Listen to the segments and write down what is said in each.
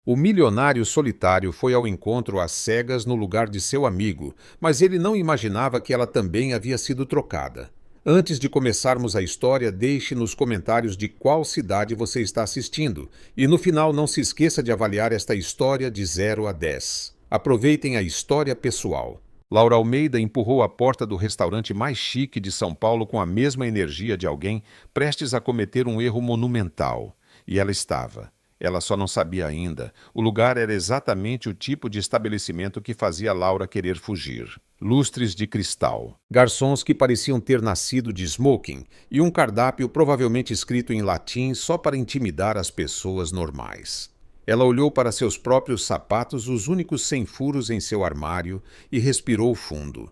O milionário solitário foi ao encontro às cegas no lugar de seu amigo, mas ele não imaginava que ela também havia sido trocada. Antes de começarmos a história, deixe nos comentários de qual cidade você está assistindo. E no final não se esqueça de avaliar esta história de 0 a 10. Aproveitem a história pessoal. Laura Almeida empurrou a porta do restaurante mais chique de São Paulo com a mesma energia de alguém prestes a cometer um erro monumental. E ela estava. Ela só não sabia ainda. O lugar era exatamente o tipo de estabelecimento que fazia Laura querer fugir. Lustres de cristal, garçons que pareciam ter nascido de smoking e um cardápio provavelmente escrito em latim só para intimidar as pessoas normais. Ela olhou para seus próprios sapatos, os únicos sem furos em seu armário, e respirou fundo.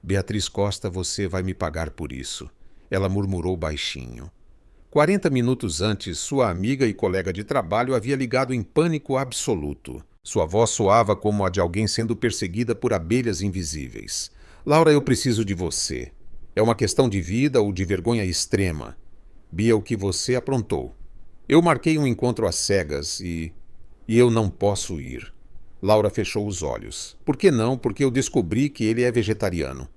Beatriz Costa, você vai me pagar por isso. Ela murmurou baixinho. 40 minutos antes, sua amiga e colega de trabalho havia ligado em pânico absoluto. Sua voz soava como a de alguém sendo perseguida por abelhas invisíveis. Laura, eu preciso de você. É uma questão de vida ou de vergonha extrema. Bia, o que você aprontou? Eu marquei um encontro às cegas e eu não posso ir. Laura fechou os olhos. Por que não? Porque eu descobri que ele é vegetariano.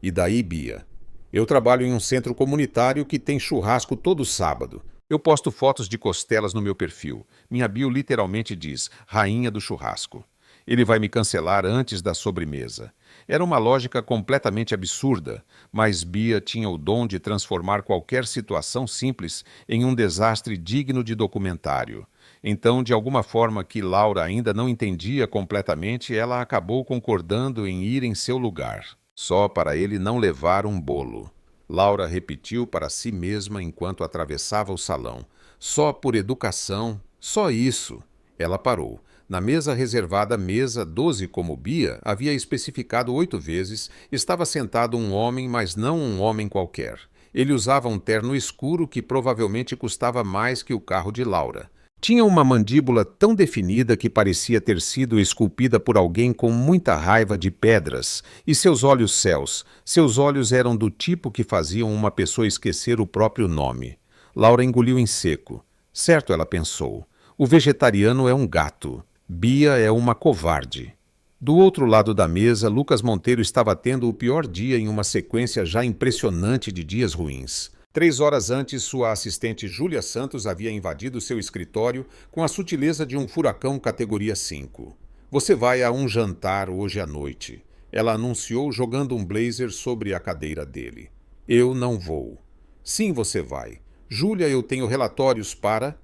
E daí, Bia? Eu trabalho em um centro comunitário que tem churrasco todo sábado. Eu posto fotos de costelas no meu perfil. Minha bio literalmente diz, rainha do churrasco. Ele vai me cancelar antes da sobremesa. Era uma lógica completamente absurda, mas Bia tinha o dom de transformar qualquer situação simples em um desastre digno de documentário. Então, de alguma forma que Laura ainda não entendia completamente, ela acabou concordando em ir em seu lugar, só para ele não levar um bolo. Laura repetiu para si mesma enquanto atravessava o salão. Só por educação, só isso. Ela parou. Na mesa reservada, mesa 12 como Bia, havia especificado 8 vezes, estava sentado um homem, mas não um homem qualquer. Ele usava um terno escuro que provavelmente custava mais que o carro de Laura. Tinha uma mandíbula tão definida que parecia ter sido esculpida por alguém com muita raiva de pedras, e seus olhos céus. Seus olhos eram do tipo que faziam uma pessoa esquecer o próprio nome. Laura engoliu em seco. Certo, ela pensou. O vegetariano é um gato. Bia é uma covarde. Do outro lado da mesa, Lucas Monteiro estava tendo o pior dia em uma sequência já impressionante de dias ruins. 3 horas antes, sua assistente Júlia Santos havia invadido seu escritório com a sutileza de um furacão categoria 5. Você vai a um jantar hoje à noite. Ela anunciou jogando um blazer sobre a cadeira dele. Eu não vou. Sim, você vai. Júlia, eu tenho relatórios para...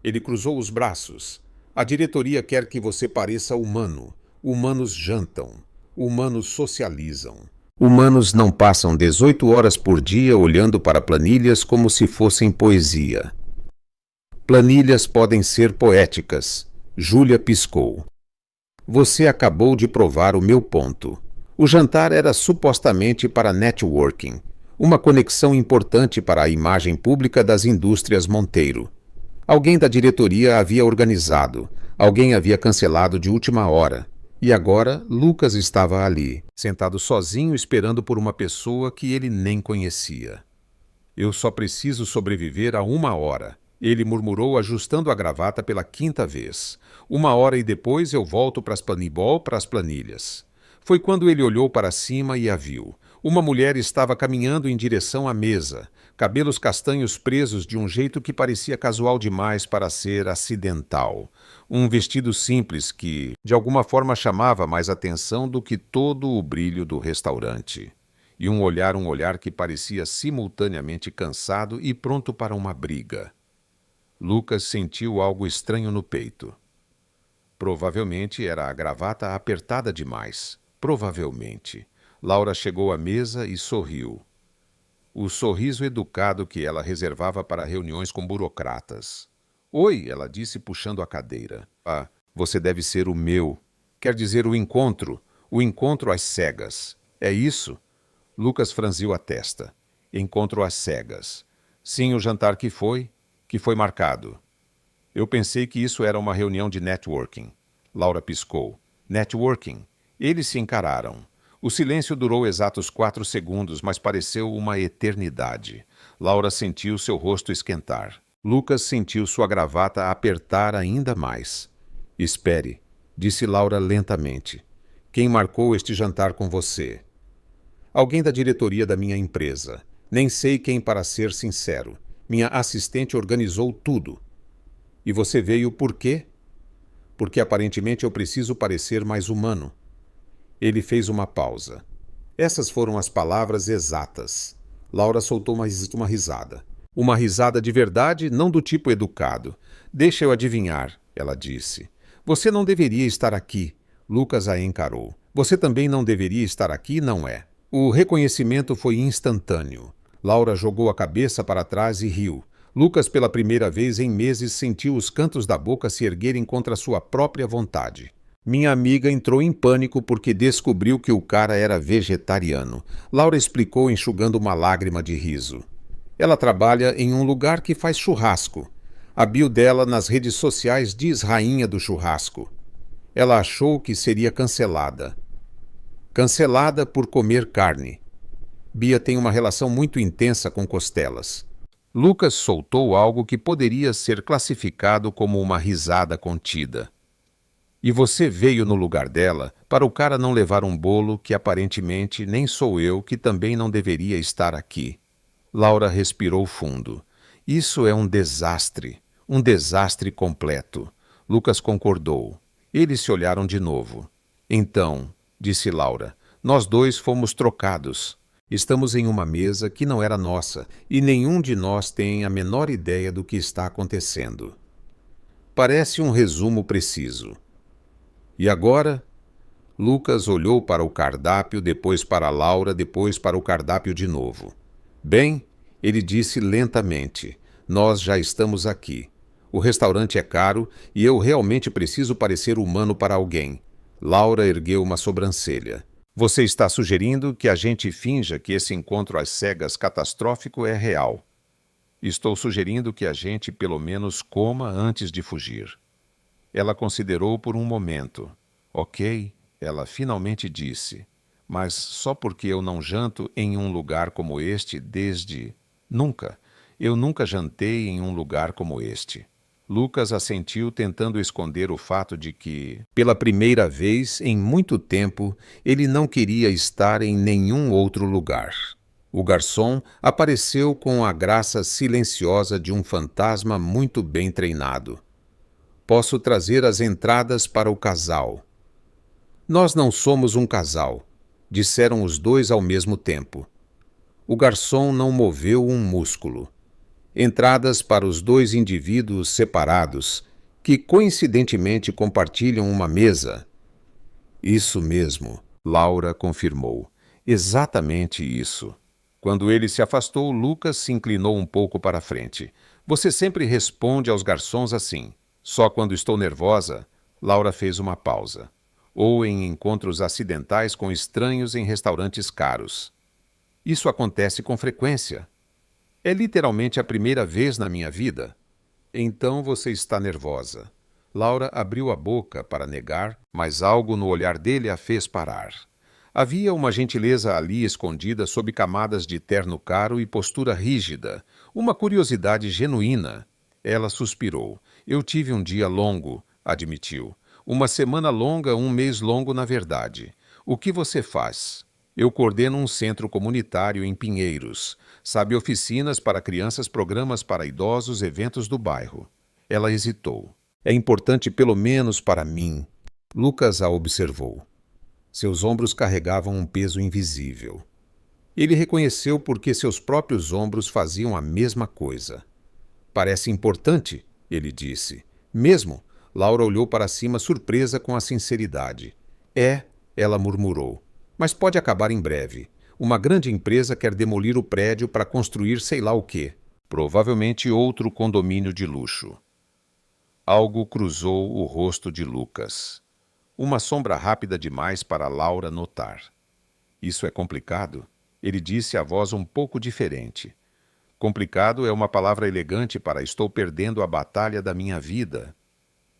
Ele cruzou os braços. A diretoria quer que você pareça humano. Humanos jantam. Humanos socializam. Humanos não passam 18 horas por dia olhando para planilhas como se fossem poesia. Planilhas podem ser poéticas. Júlia piscou. Você acabou de provar o meu ponto. O jantar era supostamente para networking, uma conexão importante para a imagem pública das indústrias Monteiro. Alguém da diretoria havia organizado, alguém havia cancelado de última hora. E agora, Lucas estava ali, sentado sozinho esperando por uma pessoa que ele nem conhecia. Eu só preciso sobreviver a 1 hora, ele murmurou ajustando a gravata pela 5ª vez. 1 hora e depois eu volto para as planilhas. Foi quando ele olhou para cima e a viu. Uma mulher estava caminhando em direção à mesa, cabelos castanhos presos de um jeito que parecia casual demais para ser acidental. Um vestido simples que, de alguma forma, chamava mais atenção do que todo o brilho do restaurante. E um olhar que parecia simultaneamente cansado e pronto para uma briga. Lucas sentiu algo estranho no peito. Provavelmente era a gravata apertada demais. Provavelmente. Laura chegou à mesa e sorriu. O sorriso educado que ela reservava para reuniões com burocratas. Oi, ela disse puxando a cadeira. Ah, você deve ser o meu. Quer dizer o encontro às cegas. É isso? Lucas franziu a testa. Encontro às cegas. Sim, o jantar que foi marcado. Eu pensei que isso era uma reunião de networking. Laura piscou. Networking. Eles se encararam. O silêncio durou exatos 4 segundos, mas pareceu uma eternidade. Laura sentiu seu rosto esquentar. Lucas sentiu sua gravata apertar ainda mais. Espere, disse Laura lentamente. Quem marcou este jantar com você? Alguém da diretoria da minha empresa. Nem sei quem, para ser sincero. Minha assistente organizou tudo. E você veio por quê? Porque aparentemente eu preciso parecer mais humano. Ele fez uma pausa. Essas foram as palavras exatas. Laura soltou uma risada. Uma risada de verdade, não do tipo educado. Deixa eu adivinhar, ela disse. Você não deveria estar aqui. Lucas a encarou. Você também não deveria estar aqui, não é? O reconhecimento foi instantâneo. Laura jogou a cabeça para trás e riu. Lucas, pela primeira vez em meses, sentiu os cantos da boca se erguerem contra sua própria vontade. Minha amiga entrou em pânico porque descobriu que o cara era vegetariano. Laura explicou, enxugando uma lágrima de riso. Ela trabalha em um lugar que faz churrasco. A bio dela nas redes sociais diz rainha do churrasco. Ela achou que seria cancelada. Cancelada por comer carne. Bia tem uma relação muito intensa com costelas. Lucas soltou algo que poderia ser classificado como uma risada contida. E você veio no lugar dela para o cara não levar um bolo que aparentemente nem sou eu que também não deveria estar aqui. Laura respirou fundo. Isso é um desastre completo. Lucas concordou. Eles se olharam de novo. Então, disse Laura, nós dois fomos trocados. Estamos em uma mesa que não era nossa e nenhum de nós tem a menor ideia do que está acontecendo. Parece um resumo preciso. E agora? Lucas olhou para o cardápio, depois para Laura, depois para o cardápio de novo. Bem, ele disse lentamente, nós já estamos aqui. O restaurante é caro e eu realmente preciso parecer humano para alguém. Laura ergueu uma sobrancelha. Você está sugerindo que a gente finja que esse encontro às cegas catastrófico é real. Estou sugerindo que a gente pelo menos coma antes de fugir. Ela considerou por um momento. Ok, ela finalmente disse. Mas só porque eu não janto em um lugar como este desde... Nunca. Eu nunca jantei em um lugar como este. Lucas assentiu, tentando esconder o fato de que, pela primeira vez em muito tempo, ele não queria estar em nenhum outro lugar. O garçom apareceu com a graça silenciosa de um fantasma muito bem treinado. Posso trazer as entradas para o casal. Nós não somos um casal, disseram os dois ao mesmo tempo. O garçom não moveu um músculo. Entradas para os dois indivíduos separados, que coincidentemente compartilham uma mesa. Isso mesmo, Laura confirmou. Exatamente isso. Quando ele se afastou, Lucas se inclinou um pouco para a frente. Você sempre responde aos garçons assim. Só quando estou nervosa, Laura fez uma pausa. Ou em encontros acidentais com estranhos em restaurantes caros. Isso acontece com frequência. É literalmente a primeira vez na minha vida. Então você está nervosa. Laura abriu a boca para negar, mas algo no olhar dele a fez parar. Havia uma gentileza ali escondida sob camadas de terno caro e postura rígida, uma curiosidade genuína. Ela suspirou. Eu tive um dia longo, admitiu. Uma semana longa, um mês longo, na verdade. O que você faz? Eu coordeno um centro comunitário em Pinheiros. Sabe, oficinas para crianças, programas para idosos, eventos do bairro. Ela hesitou. É importante pelo menos para mim. Lucas a observou. Seus ombros carregavam um peso invisível. Ele reconheceu porque seus próprios ombros faziam a mesma coisa. Parece importante, ele disse. Mesmo? Laura olhou para cima surpresa com a sinceridade. É, ela murmurou. Mas pode acabar em breve. Uma grande empresa quer demolir o prédio para construir sei lá o quê. Provavelmente outro condomínio de luxo. Algo cruzou o rosto de Lucas. Uma sombra rápida demais para Laura notar. Isso é complicado? Ele disse a voz um pouco diferente. Complicado é uma palavra elegante para estou perdendo a batalha da minha vida.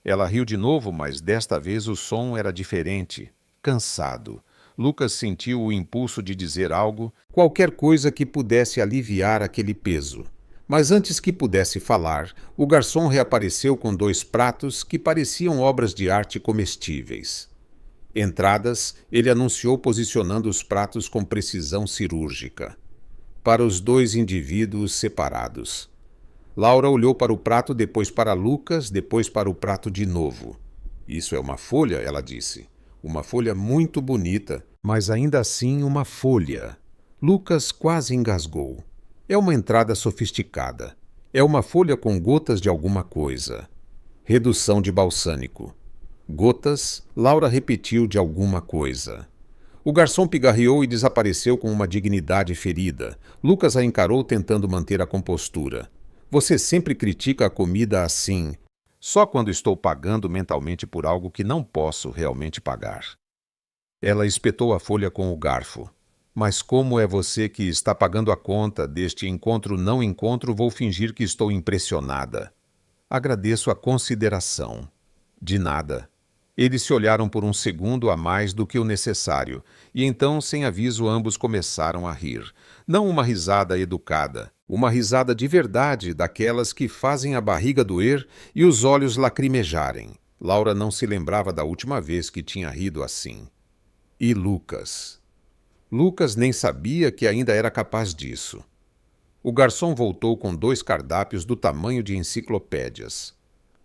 Ela riu de novo, mas desta vez o som era diferente. Cansado. Lucas sentiu o impulso de dizer algo, qualquer coisa que pudesse aliviar aquele peso. Mas antes que pudesse falar, o garçom reapareceu com 2 pratos que pareciam obras de arte comestíveis. Entradas, ele anunciou posicionando os pratos com precisão cirúrgica. Para os 2 indivíduos separados. Laura olhou para o prato, depois para Lucas, depois para o prato de novo. Isso é uma folha, ela disse. Uma folha muito bonita, mas ainda assim uma folha. Lucas quase engasgou. É uma entrada sofisticada. É uma folha com gotas de alguma coisa. Redução de balsâmico. Gotas, Laura repetiu de alguma coisa. O garçom pigarreou e desapareceu com uma dignidade ferida. Lucas a encarou tentando manter a compostura. Você sempre critica a comida assim. Só quando estou pagando mentalmente por algo que não posso realmente pagar. Ela espetou a folha com o garfo. Mas como é você que está pagando a conta deste encontro, vou fingir que estou impressionada. Agradeço a consideração. De nada. Eles se olharam por um segundo a mais do que o necessário, e então, sem aviso, ambos começaram a rir. Não uma risada educada, uma risada de verdade, daquelas que fazem a barriga doer e os olhos lacrimejarem. Laura não se lembrava da última vez que tinha rido assim. E Lucas? Lucas nem sabia que ainda era capaz disso. O garçom voltou com 2 cardápios do tamanho de enciclopédias.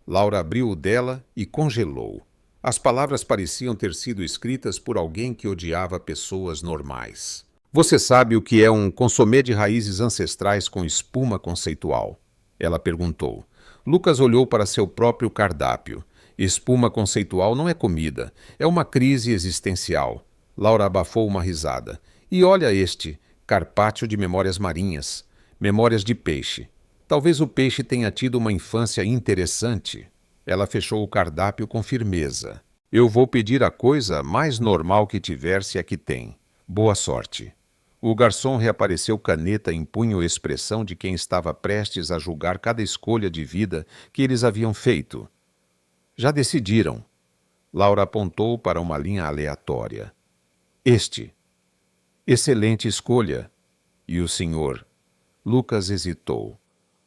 Laura abriu o dela e congelou. As palavras pareciam ter sido escritas por alguém que odiava pessoas normais. Você sabe o que é um consomé de raízes ancestrais com espuma conceitual? Ela perguntou. Lucas olhou para seu próprio cardápio. Espuma conceitual não é comida, é uma crise existencial. Laura abafou uma risada. E olha este, carpaccio de memórias marinhas. Memórias de peixe. Talvez o peixe tenha tido uma infância interessante. Ela fechou o cardápio com firmeza. Eu vou pedir a coisa mais normal que tiver, se é que tem. Boa sorte. O garçom reapareceu, caneta em punho, expressão de quem estava prestes a julgar cada escolha de vida que eles haviam feito. Já decidiram. Laura apontou para uma linha aleatória. Este. Excelente escolha. E o senhor? Lucas hesitou.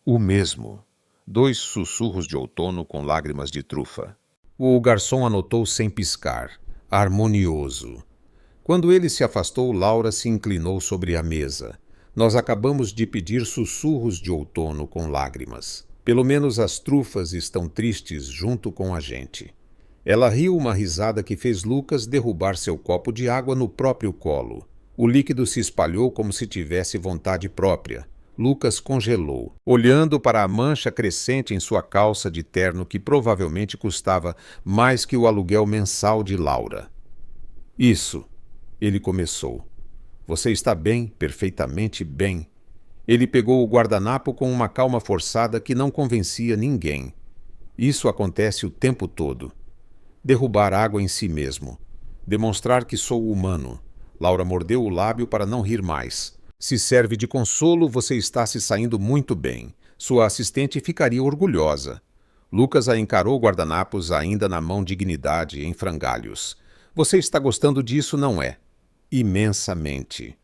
O mesmo. 2 sussurros de outono com lágrimas de trufa. O garçom anotou sem piscar. Harmonioso. Quando ele se afastou, Laura se inclinou sobre a mesa. Nós acabamos de pedir sussurros de outono com lágrimas. Pelo menos as trufas estão tristes junto com a gente. Ela riu uma risada que fez Lucas derrubar seu copo de água no próprio colo. O líquido se espalhou como se tivesse vontade própria. Lucas congelou, olhando para a mancha crescente em sua calça de terno que provavelmente custava mais que o aluguel mensal de Laura. Isso, ele começou. Você está bem, perfeitamente bem. Ele pegou o guardanapo com uma calma forçada que não convencia ninguém. Isso acontece o tempo todo. Derrubar água em si mesmo. Demonstrar que sou humano. Laura mordeu o lábio para não rir mais. Se serve de consolo, você está se saindo muito bem. Sua assistente ficaria orgulhosa. Lucas a encarou, guardanapos ainda na mão, dignidade em frangalhos. Você está gostando disso, não é? Imensamente.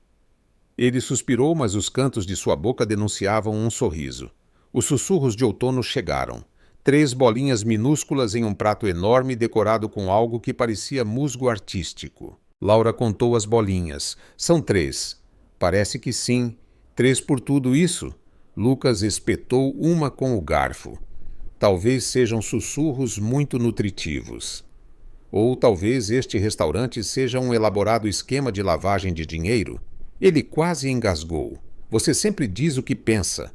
Ele suspirou, mas os cantos de sua boca denunciavam um sorriso. Os sussurros de outono chegaram. 3 bolinhas minúsculas em um prato enorme decorado com algo que parecia musgo artístico. Laura contou as bolinhas. São 3. Parece que sim. 3 por tudo isso. Lucas espetou uma com o garfo. Talvez sejam sussurros muito nutritivos. Ou talvez este restaurante seja um elaborado esquema de lavagem de dinheiro. Ele quase engasgou. Você sempre diz o que pensa.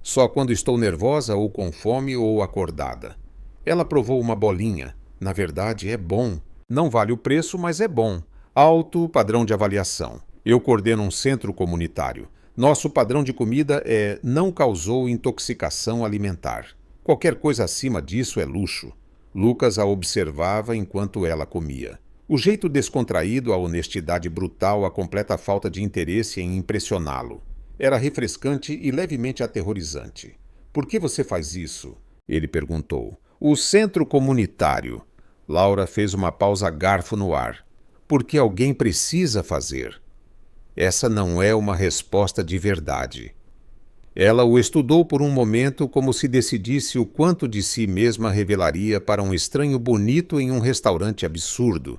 Só quando estou nervosa ou com fome ou acordada. Ela provou uma bolinha. Na verdade, é bom. Não vale o preço, mas é bom. Alto padrão de avaliação. Eu coordeno um centro comunitário. Nosso padrão de comida não causou intoxicação alimentar. Qualquer coisa acima disso é luxo. Lucas a observava enquanto ela comia. O jeito descontraído, a honestidade brutal, a completa falta de interesse em impressioná-lo. Era refrescante e levemente aterrorizante. Por que você faz isso? Ele perguntou. O centro comunitário. Laura fez uma pausa, garfo no ar. Porque alguém precisa fazer. Essa não é uma resposta de verdade. Ela o estudou por um momento como se decidisse o quanto de si mesma revelaria para um estranho bonito em um restaurante absurdo.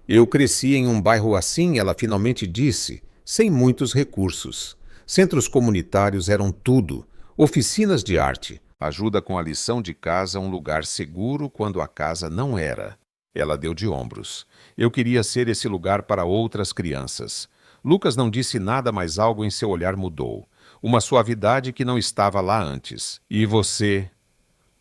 Eu cresci em um bairro assim, ela finalmente disse, sem muitos recursos. Centros comunitários eram tudo, oficinas de arte, ajuda com a lição de casa, um lugar seguro quando a casa não era. Ela deu de ombros. Eu queria ser esse lugar para outras crianças. Lucas não disse nada, mas algo em seu olhar mudou. Uma suavidade que não estava lá antes. E você?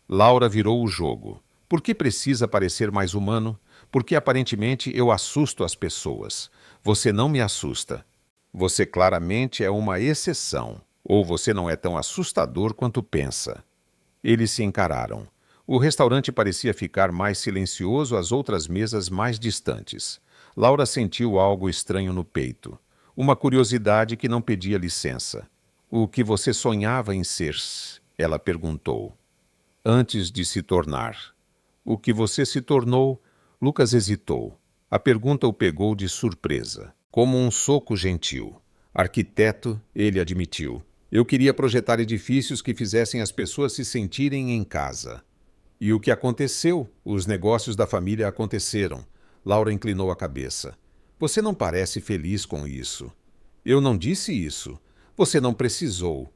Laura virou o jogo. Por que precisa parecer mais humano? Porque aparentemente eu assusto as pessoas. Você não me assusta. Você claramente é uma exceção. Ou você não é tão assustador quanto pensa. Eles se encararam. O restaurante parecia ficar mais silencioso, as outras mesas mais distantes. Laura sentiu algo estranho no peito. Uma curiosidade que não pedia licença. O que você sonhava em ser? Ela perguntou. Antes de se tornar. O que você se tornou? Lucas hesitou. A pergunta o pegou de surpresa. Como um soco gentil. Arquiteto, ele admitiu. Eu queria projetar edifícios que fizessem as pessoas se sentirem em casa. E o que aconteceu? Os negócios da família aconteceram. Laura inclinou a cabeça. Você não parece feliz com isso. Eu não disse isso. Você não precisou.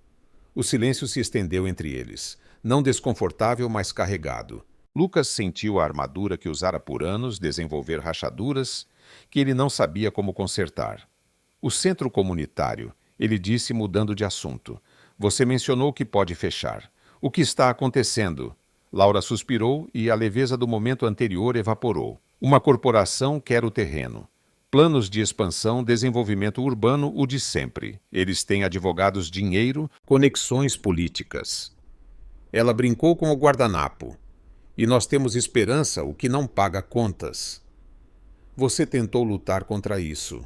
O silêncio se estendeu entre eles. Não desconfortável, mas carregado. Lucas sentiu a armadura que usara por anos desenvolver rachaduras que ele não sabia como consertar. O centro comunitário, ele disse mudando de assunto. Você mencionou que pode fechar. O que está acontecendo? Laura suspirou e a leveza do momento anterior evaporou. Uma corporação quer o terreno. Planos de expansão, desenvolvimento urbano, o de sempre. Eles têm advogados, dinheiro, conexões políticas. Ela brincou com o guardanapo. E nós temos esperança, o que não paga contas. Você tentou lutar contra isso.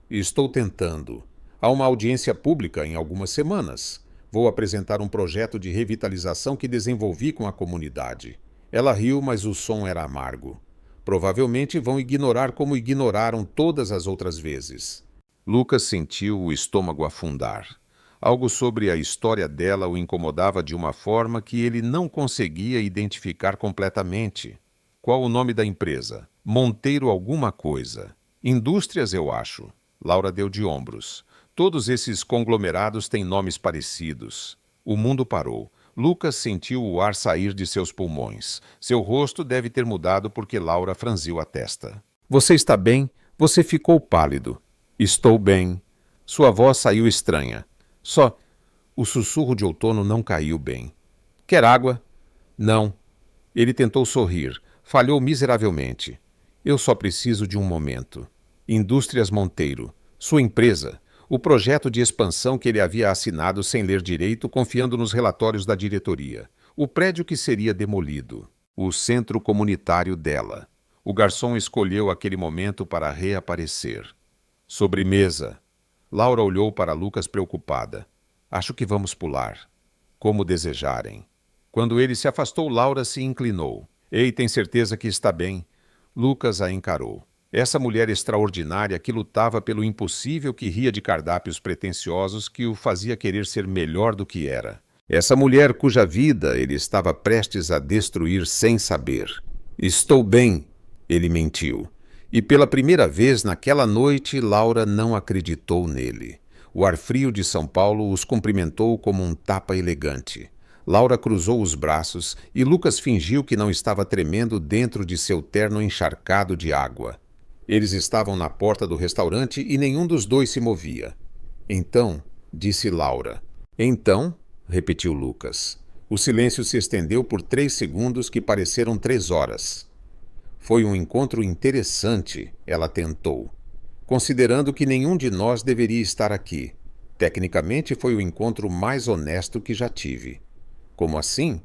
Estou tentando. Há uma audiência pública em algumas semanas. Vou apresentar um projeto de revitalização que desenvolvi com a comunidade. Ela riu, mas o som era amargo. Provavelmente vão ignorar como ignoraram todas as outras vezes. Lucas sentiu o estômago afundar. Algo sobre a história dela o incomodava de uma forma que ele não conseguia identificar completamente. Qual o nome da empresa? Monteiro alguma coisa. Indústrias, eu acho. Laura deu de ombros. Todos esses conglomerados têm nomes parecidos. O mundo parou. Lucas sentiu o ar sair de seus pulmões. Seu rosto deve ter mudado porque Laura franziu a testa. Você está bem? Você ficou pálido. Estou bem. Sua voz saiu estranha. Só... O sussurro de outono não caiu bem. Quer água? Não. Ele tentou sorrir. Falhou miseravelmente. Eu só preciso de um momento. Indústrias Monteiro. Sua empresa. O projeto de expansão que ele havia assinado sem ler direito, confiando nos relatórios da diretoria. O prédio que seria demolido. O centro comunitário dela. O garçom escolheu aquele momento para reaparecer. Sobremesa. Laura olhou para Lucas preocupada. Acho que vamos pular. Como desejarem. Quando ele se afastou, Laura se inclinou. Ei, tem certeza que está bem? Lucas a encarou. Essa mulher extraordinária que lutava pelo impossível, que ria de cardápios pretensiosos, que o fazia querer ser melhor do que era. Essa mulher cuja vida ele estava prestes a destruir sem saber. Estou bem, ele mentiu. E pela primeira vez naquela noite, Laura não acreditou nele. O ar frio de São Paulo os cumprimentou como um tapa elegante. Laura cruzou os braços e Lucas fingiu que não estava tremendo dentro de seu terno encharcado de água. Eles estavam na porta do restaurante e nenhum dos dois se movia. Então, disse Laura. Então, repetiu Lucas. O silêncio se estendeu por 3 segundos que pareceram 3 horas. Foi um encontro interessante, ela tentou. Considerando que nenhum de nós deveria estar aqui. Tecnicamente foi o encontro mais honesto que já tive. Como assim?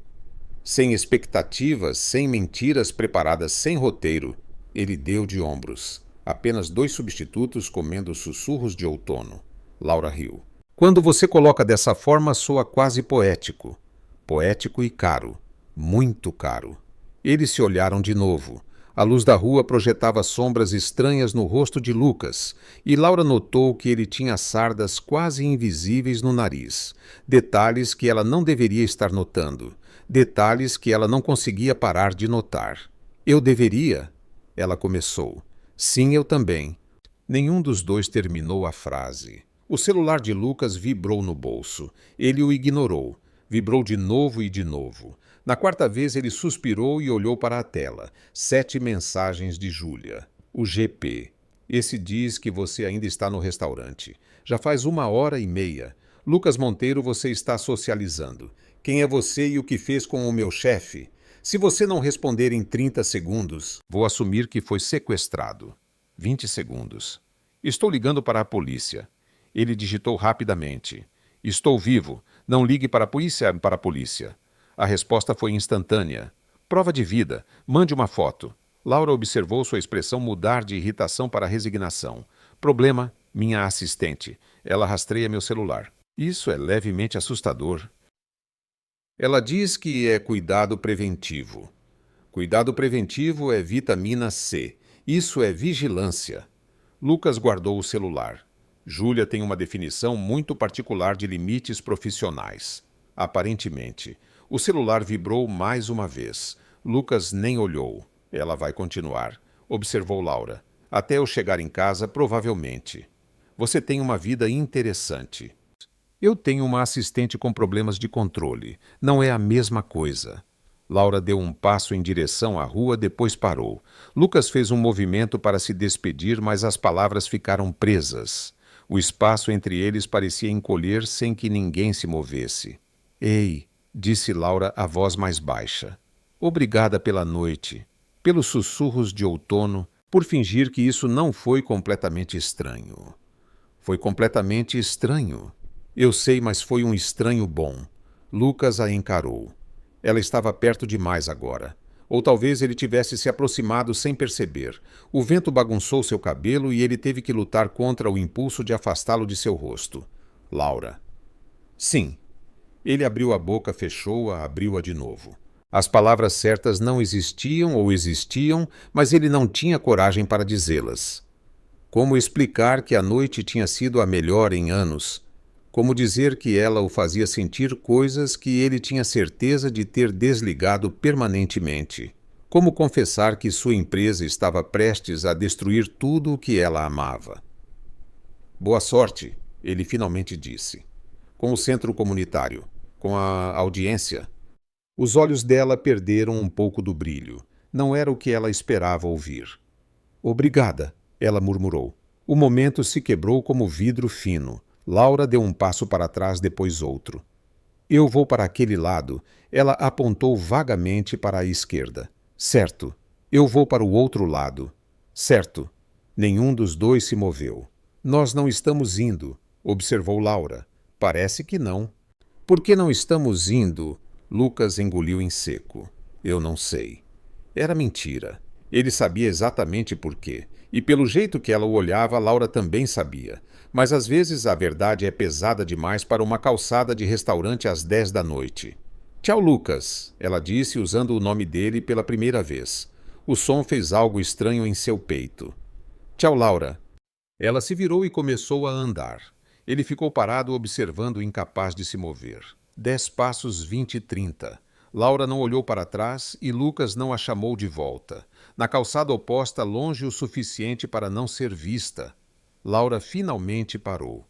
Sem expectativas, sem mentiras preparadas, sem roteiro. Ele deu de ombros. Apenas 2 substitutos comendo sussurros de outono. Laura riu. Quando você coloca dessa forma, soa quase poético. Poético e caro. Muito caro. Eles se olharam de novo. A luz da rua projetava sombras estranhas no rosto de Lucas, e Laura notou que ele tinha sardas quase invisíveis no nariz, detalhes que ela não deveria estar notando, detalhes que ela não conseguia parar de notar. Eu deveria? Ela começou. Sim, eu também. Nenhum dos dois terminou a frase. O celular de Lucas vibrou no bolso. Ele o ignorou. Vibrou de novo e de novo. Na quarta vez ele suspirou e olhou para a tela. 7 mensagens de Júlia. O GP. Esse diz que você ainda está no restaurante. Já faz 1h30. Lucas Monteiro, você está socializando. Quem é você e o que fez com o meu chefe? Se você não responder em 30 segundos, vou assumir que foi sequestrado. 20 segundos. Estou ligando para a polícia. Ele digitou rapidamente. Estou vivo. Não ligue para a polícia, para a polícia. A resposta foi instantânea. Prova de vida. Mande uma foto. Laura observou sua expressão mudar de irritação para resignação. Problema, minha assistente. Ela rastreia meu celular. Isso é levemente assustador. Ela diz que é cuidado preventivo. Cuidado preventivo é vitamina C. Isso é vigilância. Lucas guardou o celular. Júlia tem uma definição muito particular de limites profissionais. Aparentemente. O celular vibrou mais uma vez. Lucas nem olhou. Ela vai continuar. Observou Laura. Até eu chegar em casa, provavelmente. Você tem uma vida interessante. Eu tenho uma assistente com problemas de controle. Não é a mesma coisa. Laura deu um passo em direção à rua, depois parou. Lucas fez um movimento para se despedir, mas as palavras ficaram presas. O espaço entre eles parecia encolher sem que ninguém se movesse. Ei, disse Laura, a voz mais baixa. Obrigada pela noite, pelos sussurros de outono, por fingir que isso não foi completamente estranho. Foi completamente estranho. Eu sei, mas foi um estranho bom. Lucas a encarou. Ela estava perto demais agora. Ou talvez ele tivesse se aproximado sem perceber. O vento bagunçou seu cabelo e ele teve que lutar contra o impulso de afastá-lo de seu rosto. Laura. Sim. Ele abriu a boca, fechou-a, abriu-a de novo. As palavras certas não existiam ou existiam, mas ele não tinha coragem para dizê-las. Como explicar que a noite tinha sido a melhor em anos? Como dizer que ela o fazia sentir coisas que ele tinha certeza de ter desligado permanentemente? Como confessar que sua empresa estava prestes a destruir tudo o que ela amava? Boa sorte, ele finalmente disse. Com o centro comunitário, com a audiência. Os olhos dela perderam um pouco do brilho. Não era o que ela esperava ouvir. Obrigada, ela murmurou. O momento se quebrou como vidro fino. Laura deu um passo para trás, depois outro. Eu vou para aquele lado. Ela apontou vagamente para a esquerda. Certo. Eu vou para o outro lado. Certo. Nenhum dos dois se moveu. Nós não estamos indo, observou Laura. Parece que não. Por que não estamos indo? Lucas engoliu em seco. Eu não sei. Era mentira. Ele sabia exatamente por quê. E pelo jeito que ela o olhava, Laura também sabia. Mas às vezes a verdade é pesada demais para uma calçada de restaurante às 10 da noite. Tchau, Lucas, ela disse usando o nome dele pela primeira vez. O som fez algo estranho em seu peito. Tchau, Laura. Ela se virou e começou a andar. Ele ficou parado observando, incapaz de se mover. 10 passos, 20 e 30. Laura não olhou para trás e Lucas não a chamou de volta. Na calçada oposta, longe o suficiente para não ser vista. Laura finalmente parou.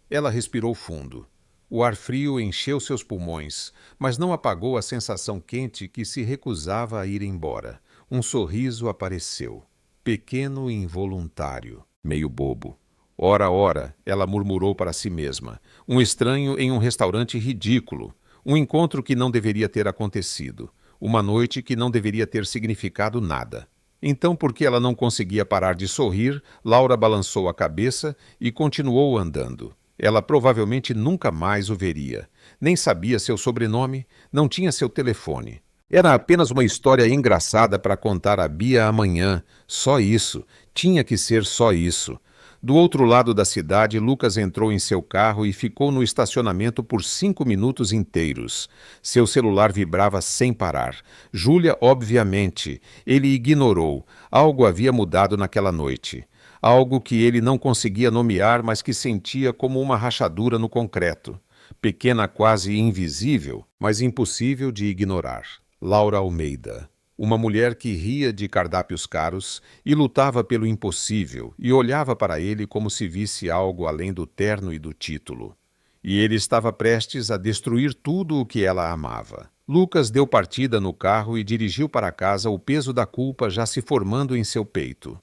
Ela respirou fundo. O ar frio encheu seus pulmões, mas não apagou a sensação quente que se recusava a ir embora. Um sorriso apareceu. Pequeno e involuntário, meio bobo. Ora, ora, ela murmurou para si mesma. Um estranho em um restaurante ridículo. Um encontro que não deveria ter acontecido. Uma noite que não deveria ter significado nada. Então, porque ela não conseguia parar de sorrir, Laura balançou a cabeça e continuou andando. Ela provavelmente nunca mais o veria. Nem sabia seu sobrenome, não tinha seu telefone. Era apenas uma história engraçada para contar a Bia amanhã. Só isso. Tinha que ser só isso. Do outro lado da cidade, Lucas entrou em seu carro e ficou no estacionamento por 5 minutos inteiros. Seu celular vibrava sem parar. Júlia, obviamente, ele ignorou. Algo havia mudado naquela noite. Algo que ele não conseguia nomear, mas que sentia como uma rachadura no concreto. Pequena, quase invisível, mas impossível de ignorar. Laura Almeida. Uma mulher que ria de cardápios caros e lutava pelo impossível e olhava para ele como se visse algo além do terno e do título. E ele estava prestes a destruir tudo o que ela amava. Lucas deu partida no carro e dirigiu para casa, o peso da culpa já se formando em seu peito.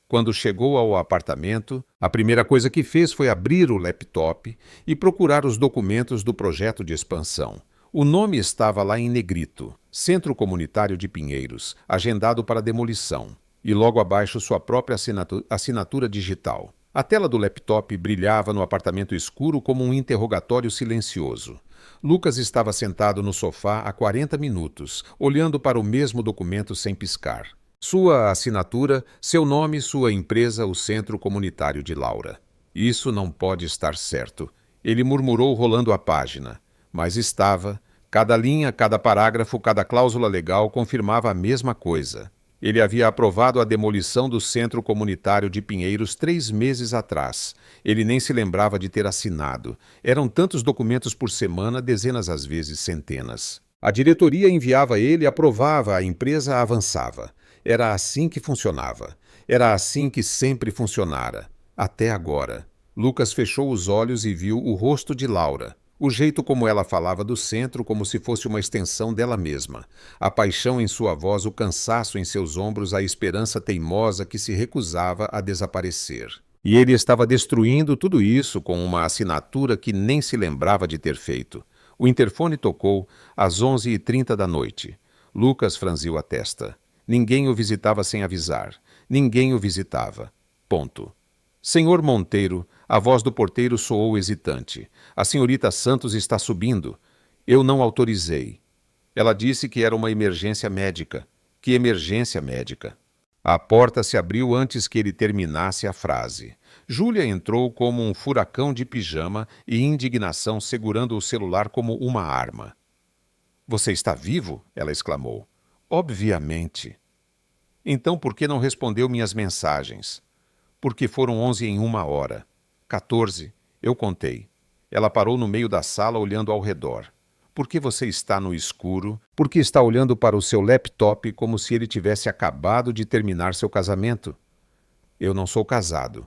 Quando chegou ao apartamento, a primeira coisa que fez foi abrir o laptop e procurar os documentos do projeto de expansão. O nome estava lá em negrito, Centro Comunitário de Pinheiros, agendado para demolição, e logo abaixo sua própria assinatura digital. A tela do laptop brilhava no apartamento escuro como um interrogatório silencioso. Lucas estava sentado no sofá há 40 minutos, olhando para o mesmo documento sem piscar. Sua assinatura, seu nome, sua empresa, o Centro Comunitário de Laura. Isso não pode estar certo. Ele murmurou rolando a página. Mas estava. Cada linha, cada parágrafo, cada cláusula legal confirmava a mesma coisa. Ele havia aprovado a demolição do Centro Comunitário de Pinheiros 3 meses atrás. Ele nem se lembrava de ter assinado. Eram tantos documentos por semana, dezenas às vezes centenas. A diretoria enviava ele, aprovava, a empresa avançava. Era assim que funcionava. Era assim que sempre funcionara. Até agora. Lucas fechou os olhos e viu o rosto de Laura. O jeito como ela falava do centro como se fosse uma extensão dela mesma. A paixão em sua voz, o cansaço em seus ombros, a esperança teimosa que se recusava a desaparecer. E ele estava destruindo tudo isso com uma assinatura que nem se lembrava de ter feito. O interfone tocou às 11h30 da noite. Lucas franziu a testa. Ninguém o visitava sem avisar. Ninguém o visitava. Ponto. Senhor Monteiro, a voz do porteiro soou hesitante. A senhorita Santos está subindo. Eu não autorizei. Ela disse que era uma emergência médica. Que emergência médica? A porta se abriu antes que ele terminasse a frase. Júlia entrou como um furacão de pijama e indignação segurando o celular como uma arma. Você está vivo? Ela exclamou. Obviamente. Então por que não respondeu minhas mensagens? Porque foram 11 em 1 hora. 14. Eu contei. Ela parou no meio da sala olhando ao redor. Por que você está no escuro? Por que está olhando para o seu laptop como se ele tivesse acabado de terminar seu casamento? Eu não sou casado.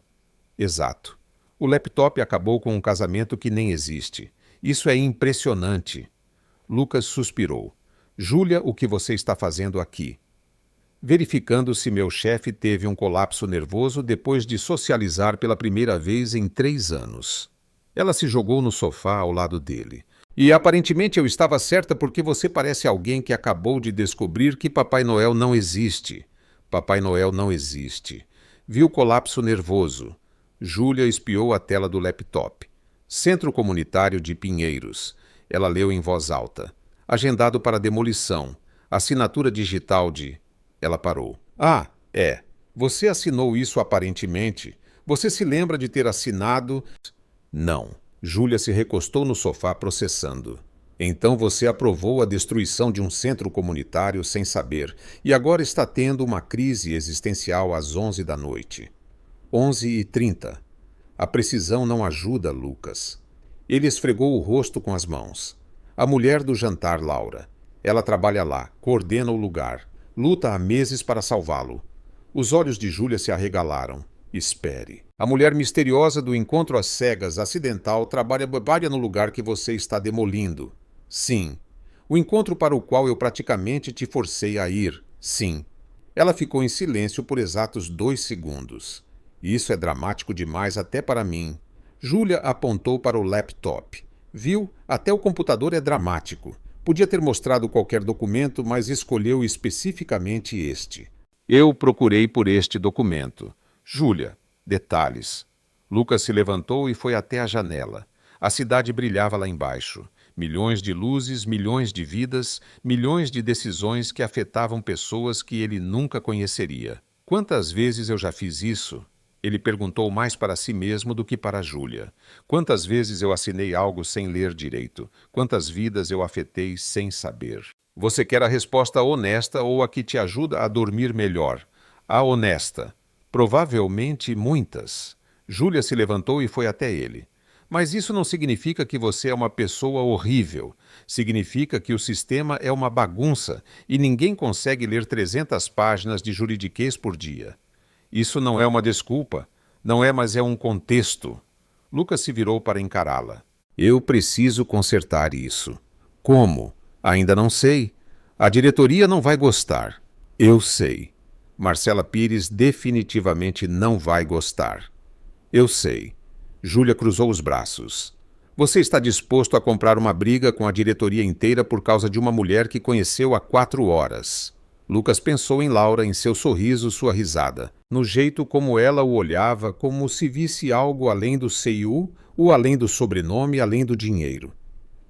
Exato. O laptop acabou com um casamento que nem existe. Isso é impressionante. Lucas suspirou. Júlia, o que você está fazendo aqui? Verificando se meu chefe teve um colapso nervoso depois de socializar pela primeira vez em 3 anos. Ela se jogou no sofá ao lado dele. E aparentemente eu estava certa porque você parece alguém que acabou de descobrir que Papai Noel não existe. Papai Noel não existe. Viu colapso nervoso. Júlia espiou a tela do laptop. Centro Comunitário de Pinheiros. Ela leu em voz alta. Agendado para demolição. Assinatura digital de... Ela parou. Ah, é. Você assinou isso aparentemente. Você se lembra de ter assinado... Não. Júlia se recostou no sofá processando. Então você aprovou a destruição de um centro comunitário sem saber e agora está tendo uma crise existencial às 11 da noite. 11h30. A precisão não ajuda, Lucas. Ele esfregou o rosto com as mãos. A mulher do jantar, Laura. Ela trabalha lá, coordena o lugar. Luta há meses para salvá-lo. Os olhos de Júlia se arregalaram. Espere. A mulher misteriosa do encontro às cegas acidental trabalha no lugar que você está demolindo. Sim. O encontro para o qual eu praticamente te forcei a ir. Sim. Ela ficou em silêncio por exatos 2 segundos. Isso é dramático demais até para mim. Júlia apontou para o laptop. Viu? Até o computador é dramático. Podia ter mostrado qualquer documento, mas escolheu especificamente este. Eu procurei por este documento. Júlia, detalhes. Lucas se levantou e foi até a janela. A cidade brilhava lá embaixo. Milhões de luzes, milhões de vidas, milhões de decisões que afetavam pessoas que ele nunca conheceria. Quantas vezes eu já fiz isso? Ele perguntou mais para si mesmo do que para Júlia. Quantas vezes eu assinei algo sem ler direito? Quantas vidas eu afetei sem saber? Você quer a resposta honesta ou a que te ajuda a dormir melhor? A honesta. Provavelmente muitas. Júlia se levantou e foi até ele. Mas isso não significa que você é uma pessoa horrível. Significa que o sistema é uma bagunça e ninguém consegue ler 300 páginas de juridiquês por dia. Isso não é uma desculpa. Não é, mas é um contexto. Lucas se virou para encará-la. Eu preciso consertar isso. Como? Ainda não sei. A diretoria não vai gostar. Eu sei. Marcela Pires definitivamente não vai gostar. Eu sei. Júlia cruzou os braços. Você está disposto a comprar uma briga com a diretoria inteira por causa de uma mulher que conheceu há 4 horas. Lucas pensou em Laura, em seu sorriso, sua risada, no jeito como ela o olhava, como se visse algo além do CIU, ou além do sobrenome, além do dinheiro.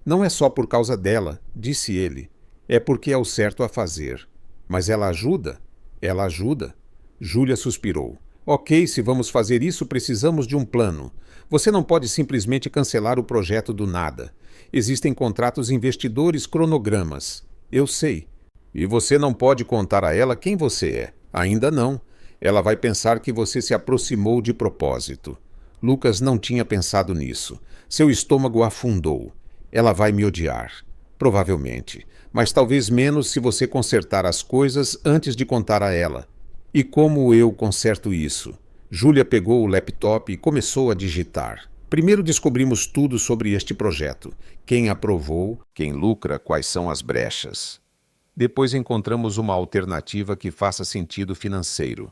Não é só por causa dela, disse ele. É porque é o certo a fazer. Mas ela ajuda? Ela ajuda. Júlia suspirou. Ok, se vamos fazer isso, precisamos de um plano. Você não pode simplesmente cancelar o projeto do nada. Existem contratos investidores, cronogramas. Eu sei. E você não pode contar a ela quem você é. Ainda não. Ela vai pensar que você se aproximou de propósito. Lucas não tinha pensado nisso. Seu estômago afundou. Ela vai me odiar. Provavelmente. Mas talvez menos se você consertar as coisas antes de contar a ela. E como eu conserto isso? Júlia pegou o laptop e começou a digitar. Primeiro descobrimos tudo sobre este projeto. Quem aprovou, quem lucra, quais são as brechas. Depois encontramos uma alternativa que faça sentido financeiro.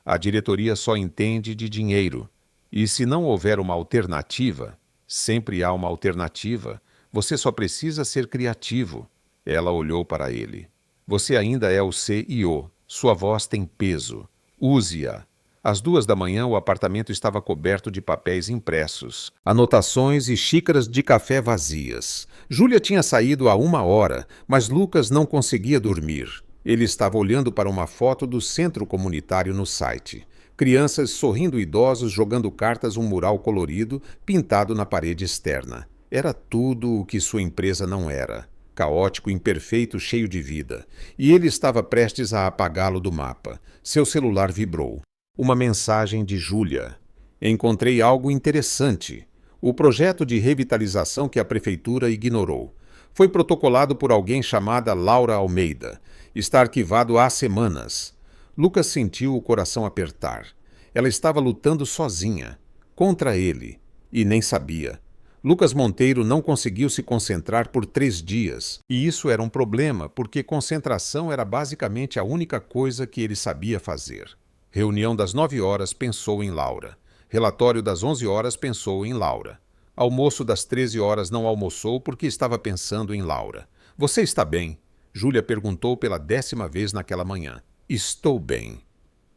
A diretoria só entende de dinheiro. E se não houver uma alternativa, sempre há uma alternativa, você só precisa ser criativo. Ela olhou para ele. Você ainda é o CEO. Sua voz tem peso. Use-a. Às 2 da manhã, o apartamento estava coberto de papéis impressos, anotações e xícaras de café vazias. Júlia tinha saído há 1 hora, mas Lucas não conseguia dormir. Ele estava olhando para uma foto do centro comunitário no site. Crianças sorrindo, idosos jogando cartas, um mural colorido pintado na parede externa. Era tudo o que sua empresa não era. Caótico, imperfeito, cheio de vida. E ele estava prestes a apagá-lo do mapa. Seu celular vibrou. Uma mensagem de Júlia. Encontrei algo interessante. O projeto de revitalização que a prefeitura ignorou. Foi protocolado por alguém chamada Laura Almeida. Está arquivado há semanas. Lucas sentiu o coração apertar. Ela estava lutando sozinha. Contra ele. E nem sabia. Lucas Monteiro não conseguiu se concentrar por 3 dias. E isso era um problema, porque concentração era basicamente a única coisa que ele sabia fazer. Reunião das 9 horas, pensou em Laura. Relatório das 11 horas, pensou em Laura. Almoço das 13 horas, não almoçou porque estava pensando em Laura. Você está bem? Júlia perguntou pela 10ª vez naquela manhã. Estou bem.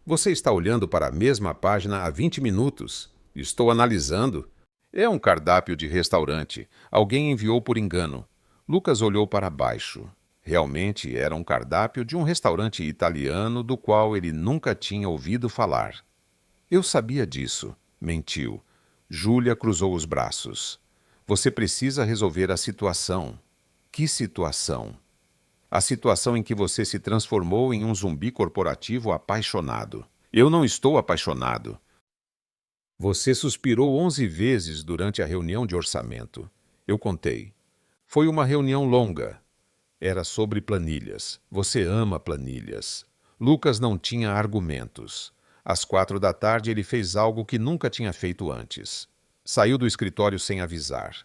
Você está olhando para a mesma página há 20 minutos? Estou analisando. É um cardápio de restaurante. Alguém enviou por engano. Lucas olhou para baixo. Realmente era um cardápio de um restaurante italiano do qual ele nunca tinha ouvido falar. Eu sabia disso, mentiu. Júlia cruzou os braços. Você precisa resolver a situação. Que situação? A situação em que você se transformou em um zumbi corporativo apaixonado. Eu não estou apaixonado. Você suspirou 11 vezes durante a reunião de orçamento. Eu contei. Foi uma reunião longa. Era sobre planilhas. Você ama planilhas. Lucas não tinha argumentos. Às 4 da tarde ele fez algo que nunca tinha feito antes. Saiu do escritório sem avisar.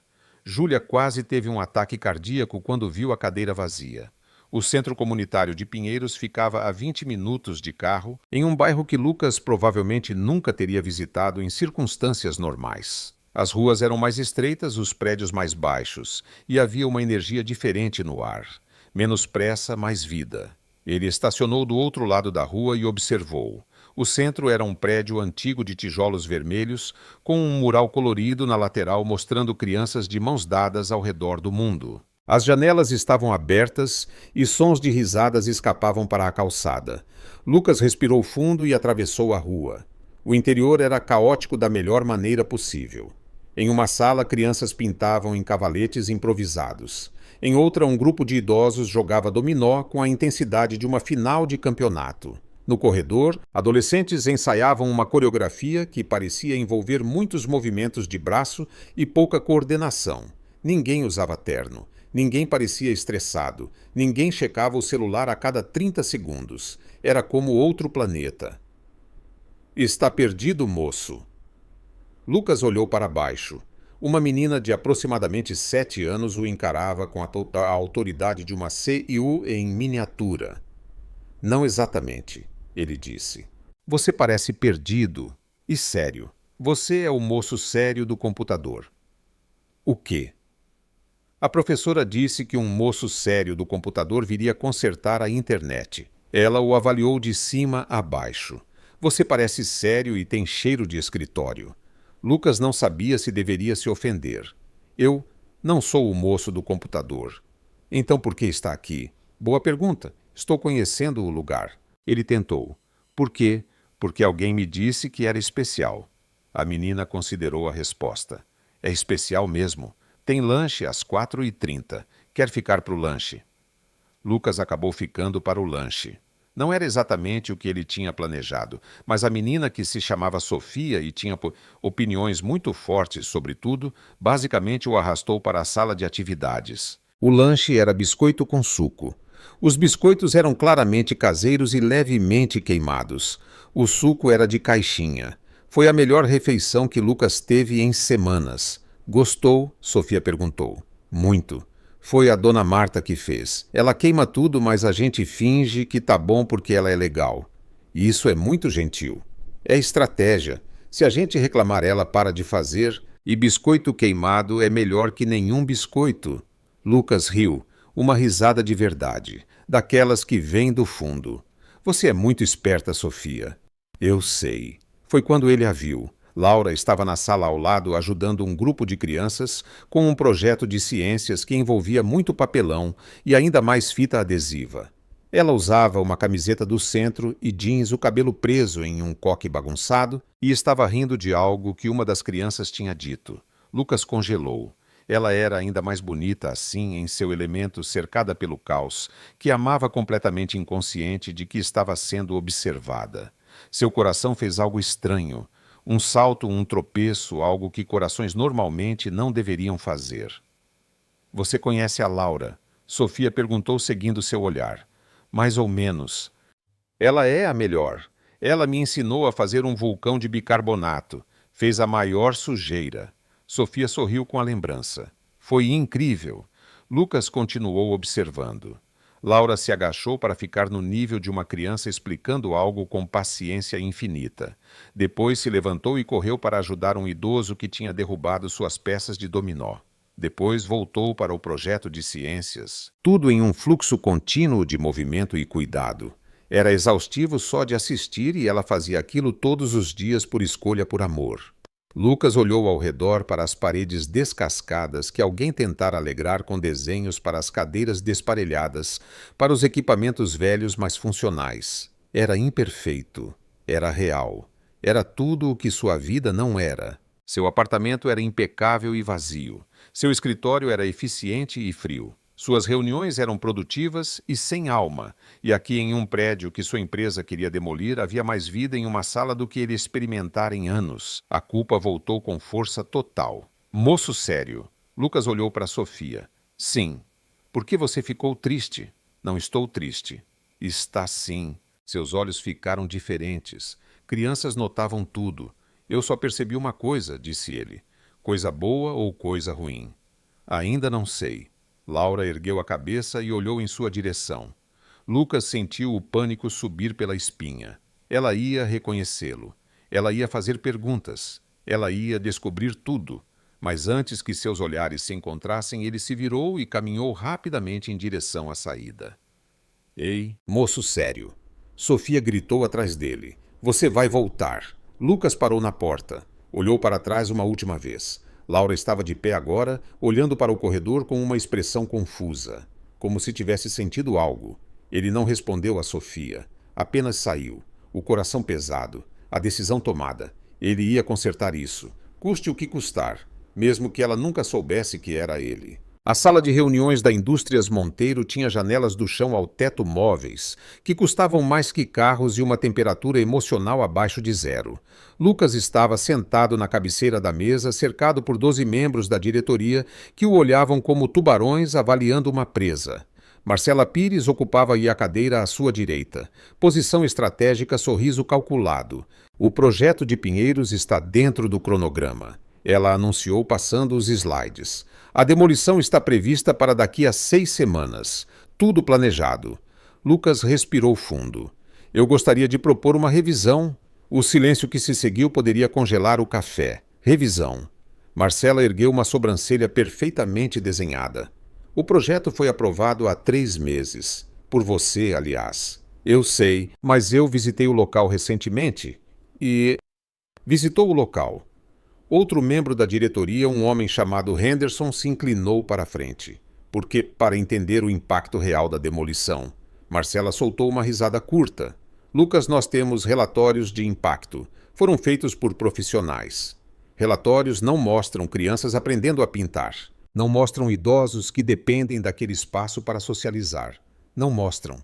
Júlia quase teve um ataque cardíaco quando viu a cadeira vazia. O centro comunitário de Pinheiros ficava a 20 minutos de carro, em um bairro que Lucas provavelmente nunca teria visitado em circunstâncias normais. As ruas eram mais estreitas, os prédios mais baixos, e havia uma energia diferente no ar. Menos pressa, mais vida. Ele estacionou do outro lado da rua e observou. O centro era um prédio antigo de tijolos vermelhos, com um mural colorido na lateral mostrando crianças de mãos dadas ao redor do mundo. As janelas estavam abertas e sons de risadas escapavam para a calçada. Lucas respirou fundo e atravessou a rua. O interior era caótico da melhor maneira possível. Em uma sala, crianças pintavam em cavaletes improvisados. Em outra, um grupo de idosos jogava dominó com a intensidade de uma final de campeonato. No corredor, adolescentes ensaiavam uma coreografia que parecia envolver muitos movimentos de braço e pouca coordenação. Ninguém usava terno. Ninguém parecia estressado. Ninguém checava o celular a cada 30 segundos. Era como outro planeta. Está perdido, moço. Lucas olhou para baixo. Uma menina de aproximadamente 7 anos o encarava com a autoridade de uma CIU em miniatura. Não exatamente, ele disse. Você parece perdido e sério. Você é o moço sério do computador. O quê? A professora disse que um moço sério do computador viria consertar a internet. Ela o avaliou de cima a baixo. Você parece sério e tem cheiro de escritório. Lucas não sabia se deveria se ofender. Eu não sou o moço do computador. Então por que está aqui? Boa pergunta. Estou conhecendo o lugar. Ele tentou. Por quê? Porque alguém me disse que era especial. A menina considerou a resposta. É especial mesmo. Tem lanche às 4h30. Quer ficar para o lanche? Lucas acabou ficando para o lanche. Não era exatamente o que ele tinha planejado, mas a menina, que se chamava Sofia e tinha opiniões muito fortes sobre tudo, basicamente o arrastou para a sala de atividades. O lanche era biscoito com suco. Os biscoitos eram claramente caseiros e levemente queimados. O suco era de caixinha. Foi a melhor refeição que Lucas teve em semanas. Gostou? Sofia perguntou. Muito. Foi a dona Marta que fez. Ela queima tudo, mas a gente finge que tá bom porque ela é legal. E isso é muito gentil. É estratégia. Se a gente reclamar, ela para de fazer. E biscoito queimado é melhor que nenhum biscoito. Lucas riu. Uma risada de verdade. Daquelas que vêm do fundo. Você é muito esperta, Sofia. Eu sei. Foi quando ele a viu. Laura estava na sala ao lado ajudando um grupo de crianças com um projeto de ciências que envolvia muito papelão e ainda mais fita adesiva. Ela usava uma camiseta do centro e jeans, o cabelo preso em um coque bagunçado, e estava rindo de algo que uma das crianças tinha dito. Lucas congelou. Ela era ainda mais bonita assim, em seu elemento, cercada pelo caos, que amava completamente inconsciente de que estava sendo observada. Seu coração fez algo estranho. Um salto, um tropeço, algo que corações normalmente não deveriam fazer. Você conhece a Laura? Sofia perguntou seguindo seu olhar. Mais ou menos. Ela é a melhor. Ela me ensinou a fazer um vulcão de bicarbonato. Fez a maior sujeira. Sofia sorriu com a lembrança. Foi incrível. Lucas continuou observando. Laura se agachou para ficar no nível de uma criança explicando algo com paciência infinita. Depois se levantou e correu para ajudar um idoso que tinha derrubado suas peças de dominó. Depois voltou para o projeto de ciências. Tudo em um fluxo contínuo de movimento e cuidado. Era exaustivo só de assistir e ela fazia aquilo todos os dias por escolha, por amor. Lucas olhou ao redor para as paredes descascadas que alguém tentara alegrar com desenhos, para as cadeiras desparelhadas, para os equipamentos velhos mas funcionais. Era imperfeito. Era real. Era tudo o que sua vida não era. Seu apartamento era impecável e vazio. Seu escritório era eficiente e frio. Suas reuniões eram produtivas e sem alma, e aqui em um prédio que sua empresa queria demolir havia mais vida em uma sala do que ele experimentara em anos. A culpa voltou com força total. Moço sério. Lucas olhou para Sofia. Sim. Por que você ficou triste? Não estou triste. Está sim. Seus olhos ficaram diferentes. Crianças notavam tudo. Eu só percebi uma coisa, disse ele. Coisa boa ou coisa ruim? Ainda não sei. Laura ergueu a cabeça e olhou em sua direção. Lucas sentiu o pânico subir pela espinha. Ela ia reconhecê-lo. Ela ia fazer perguntas. Ela ia descobrir tudo. Mas antes que seus olhares se encontrassem, ele se virou e caminhou rapidamente em direção à saída. Ei, moço sério. Sofia gritou atrás dele. Você vai voltar. Lucas parou na porta. Olhou para trás uma última vez. Laura estava de pé agora, olhando para o corredor com uma expressão confusa, como se tivesse sentido algo. Ele não respondeu a Sofia, apenas saiu, o coração pesado. A decisão tomada. Ele ia consertar isso, custe o que custar, mesmo que ela nunca soubesse que era ele. A sala de reuniões da Indústrias Monteiro tinha janelas do chão ao teto móveis, que custavam mais que carros e uma temperatura emocional abaixo de zero. Lucas estava sentado na cabeceira da mesa, cercado por 12 membros da diretoria que o olhavam como tubarões avaliando uma presa. Marcela Pires ocupava a cadeira à sua direita. Posição estratégica, sorriso calculado. O projeto de Pinheiros está dentro do cronograma. Ela anunciou passando os slides. A demolição está prevista para daqui a 6 semanas. Tudo planejado. Lucas respirou fundo. Eu gostaria de propor uma revisão. O silêncio que se seguiu poderia congelar o café. Revisão. Marcela ergueu uma sobrancelha perfeitamente desenhada. O projeto foi aprovado há 3 meses. Por você, aliás. Eu sei, mas eu visitei o local recentemente. Visitou o local. Outro membro da diretoria, um homem chamado Henderson, se inclinou para a frente. Porque, para entender o impacto real da demolição. Marcela soltou uma risada curta. Lucas, nós temos relatórios de impacto. Foram feitos por profissionais. Relatórios não mostram crianças aprendendo a pintar. Não mostram idosos que dependem daquele espaço para socializar. Não mostram.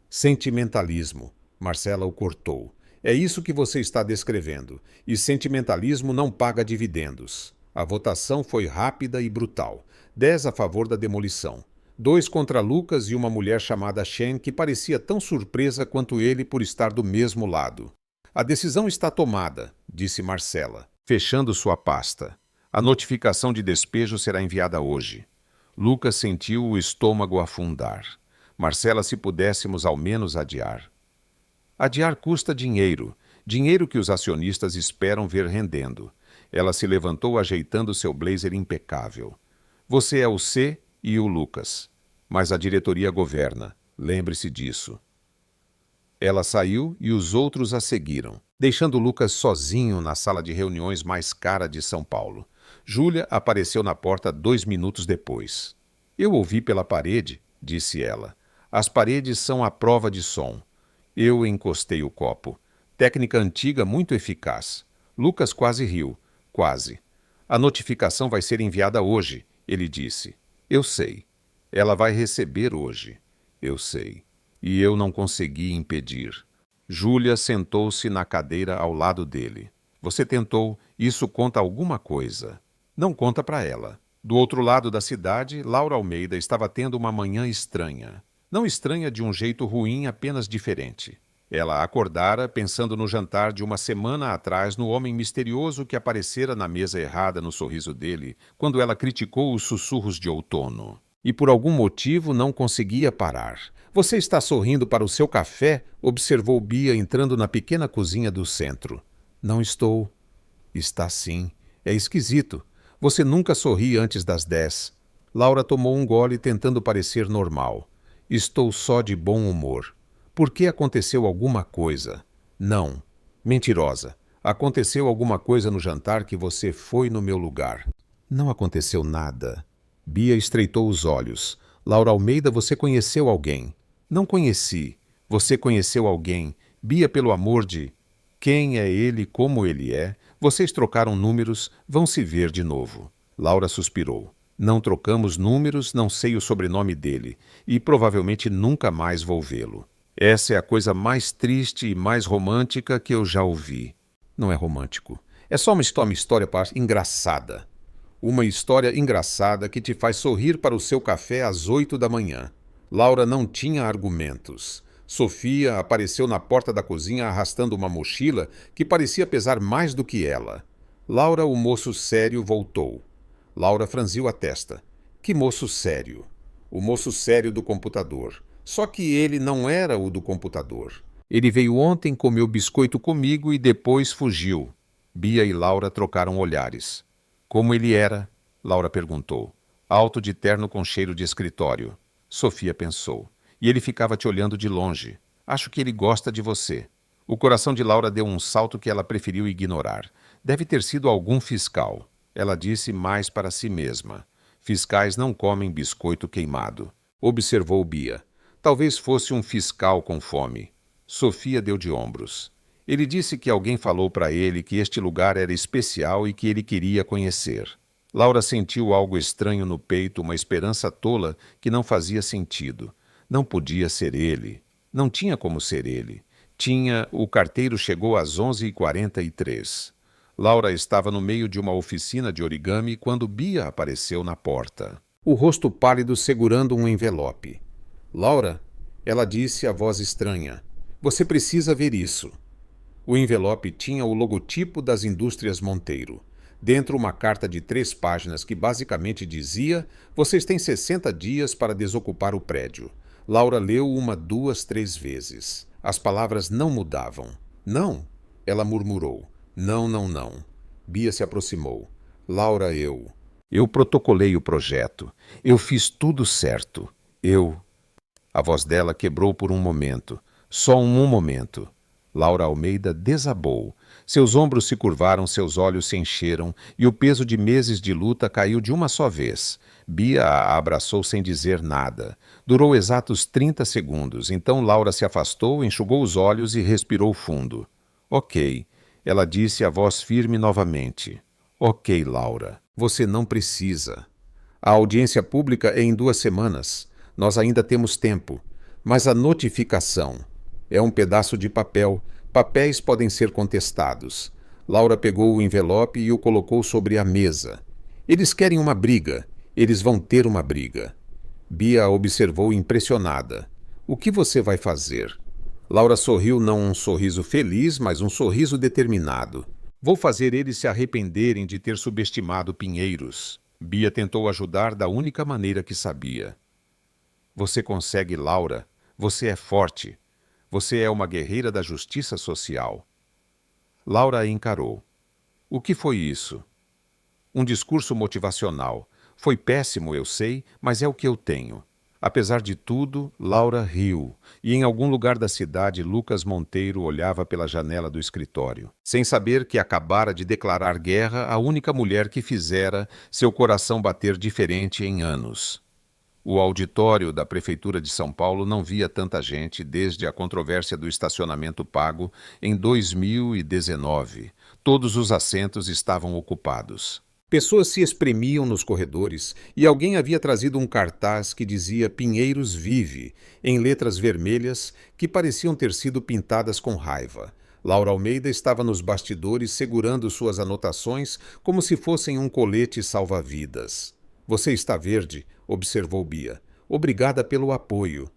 Sentimentalismo. Marcela o cortou. É isso que você está descrevendo. E sentimentalismo não paga dividendos. A votação foi rápida e brutal. 10 a favor da demolição. 2 contra Lucas e uma mulher chamada Shen que parecia tão surpresa quanto ele por estar do mesmo lado. A decisão está tomada, disse Marcela, fechando sua pasta. A notificação de despejo será enviada hoje. Lucas sentiu o estômago afundar. Marcela, se pudéssemos ao menos adiar. Adiar custa dinheiro, dinheiro que os acionistas esperam ver rendendo. Ela se levantou ajeitando seu blazer impecável. Você é o C e o Lucas, mas a diretoria governa. Lembre-se disso. Ela saiu e os outros a seguiram, deixando Lucas sozinho na sala de reuniões mais cara de São Paulo. Júlia apareceu na porta 2 minutos depois. Eu ouvi pela parede, disse ela. As paredes são a prova de som. Eu encostei o copo. Técnica antiga muito eficaz. Lucas quase riu. Quase. A notificação vai ser enviada hoje, ele disse. Eu sei. Ela vai receber hoje. Eu sei. E eu não consegui impedir. Júlia sentou-se na cadeira ao lado dele. Você tentou, isso conta alguma coisa. Não conta para ela. Do outro lado da cidade, Laura Almeida estava tendo uma manhã estranha. Não estranha de um jeito ruim, apenas diferente. Ela acordara pensando no jantar de uma semana atrás no homem misterioso que aparecera na mesa errada no sorriso dele, quando ela criticou os sussurros de outono. E por algum motivo não conseguia parar. Você está sorrindo para o seu café? Observou Bia entrando na pequena cozinha do centro. Não estou. Está sim. É esquisito. Você nunca sorri antes das 10. Laura tomou um gole tentando parecer normal. Estou só de bom humor. Por que aconteceu alguma coisa? Não. Mentirosa. Aconteceu alguma coisa no jantar que você foi no meu lugar. Não aconteceu nada. Bia estreitou os olhos. Laura Almeida, você conheceu alguém. Não conheci. Você conheceu alguém. Bia, pelo amor de... Quem é ele, como ele é? Vocês trocaram números, vão se ver de novo. Laura suspirou. Não trocamos números, não sei o sobrenome dele, e provavelmente nunca mais vou vê-lo. Essa é a coisa mais triste e mais romântica que eu já ouvi. Não é romântico. É só uma história engraçada. Uma história engraçada que te faz sorrir para o seu café às 8 da manhã. Laura não tinha argumentos. Sofia apareceu na porta da cozinha arrastando uma mochila que parecia pesar mais do que ela. Laura, o moço sério, voltou. Laura franziu a testa. Que moço sério? O moço sério do computador. Só que ele não era o do computador. Ele veio ontem, comeu biscoito comigo e depois fugiu. Bia e Laura trocaram olhares. Como ele era? Laura perguntou. Alto de terno com cheiro de escritório. Sofia pensou. E ele ficava te olhando de longe. Acho que ele gosta de você. O coração de Laura deu um salto que ela preferiu ignorar. Deve ter sido algum fiscal. Ela disse mais para si mesma. Fiscais não comem biscoito queimado. Observou Bia. Talvez fosse um fiscal com fome. Sofia deu de ombros. Ele disse que alguém falou para ele que este lugar era especial e que ele queria conhecer. Laura sentiu algo estranho no peito, uma esperança tola que não fazia sentido. Não podia ser ele. Não tinha como ser ele. O carteiro chegou às 11h43. Laura estava no meio de uma oficina de origami quando Bia apareceu na porta. O rosto pálido segurando um envelope. Laura, ela disse a voz estranha, você precisa ver isso. O envelope tinha o logotipo das Indústrias Monteiro. Dentro uma carta de 3 páginas que basicamente dizia: vocês têm 60 dias para desocupar o prédio. Laura leu 1, 2, 3 vezes. As palavras não mudavam. Não, ela murmurou. Não, não, não. Bia se aproximou. Laura, eu protocolei o projeto. Eu fiz tudo certo. A voz dela quebrou por um momento. Só um momento. Laura Almeida desabou. Seus ombros se curvaram, seus olhos se encheram e o peso de meses de luta caiu de uma só vez. Bia a abraçou sem dizer nada. Durou exatos 30 segundos. Então Laura se afastou, enxugou os olhos e respirou fundo. Ok. Ela disse a voz firme novamente. Ok, Laura. Você não precisa. A audiência pública é em 2 semanas. Nós ainda temos tempo. Mas a notificação é um pedaço de papel. Papéis podem ser contestados. Laura pegou o envelope e o colocou sobre a mesa. Eles querem uma briga. Eles vão ter uma briga. Bia a observou impressionada. O que você vai fazer? Laura sorriu, não um sorriso feliz, mas um sorriso determinado. Vou fazer eles se arrependerem de ter subestimado Pinheiros. Bia tentou ajudar da única maneira que sabia. Você consegue, Laura. Você é forte. Você é uma guerreira da justiça social. Laura a encarou. O que foi isso? Um discurso motivacional. Foi péssimo, eu sei, mas é o que eu tenho. Apesar de tudo, Laura riu, e em algum lugar da cidade Lucas Monteiro olhava pela janela do escritório, sem saber que acabara de declarar guerra à única mulher que fizera seu coração bater diferente em anos. O auditório da Prefeitura de São Paulo não via tanta gente desde a controvérsia do estacionamento pago em 2019. Todos os assentos estavam ocupados. Pessoas se espremiam nos corredores e alguém havia trazido um cartaz que dizia Pinheiros vive, em letras vermelhas que pareciam ter sido pintadas com raiva. Laura Almeida estava nos bastidores segurando suas anotações como se fossem um colete salva-vidas. Você está verde, observou Bia. Obrigada pelo apoio.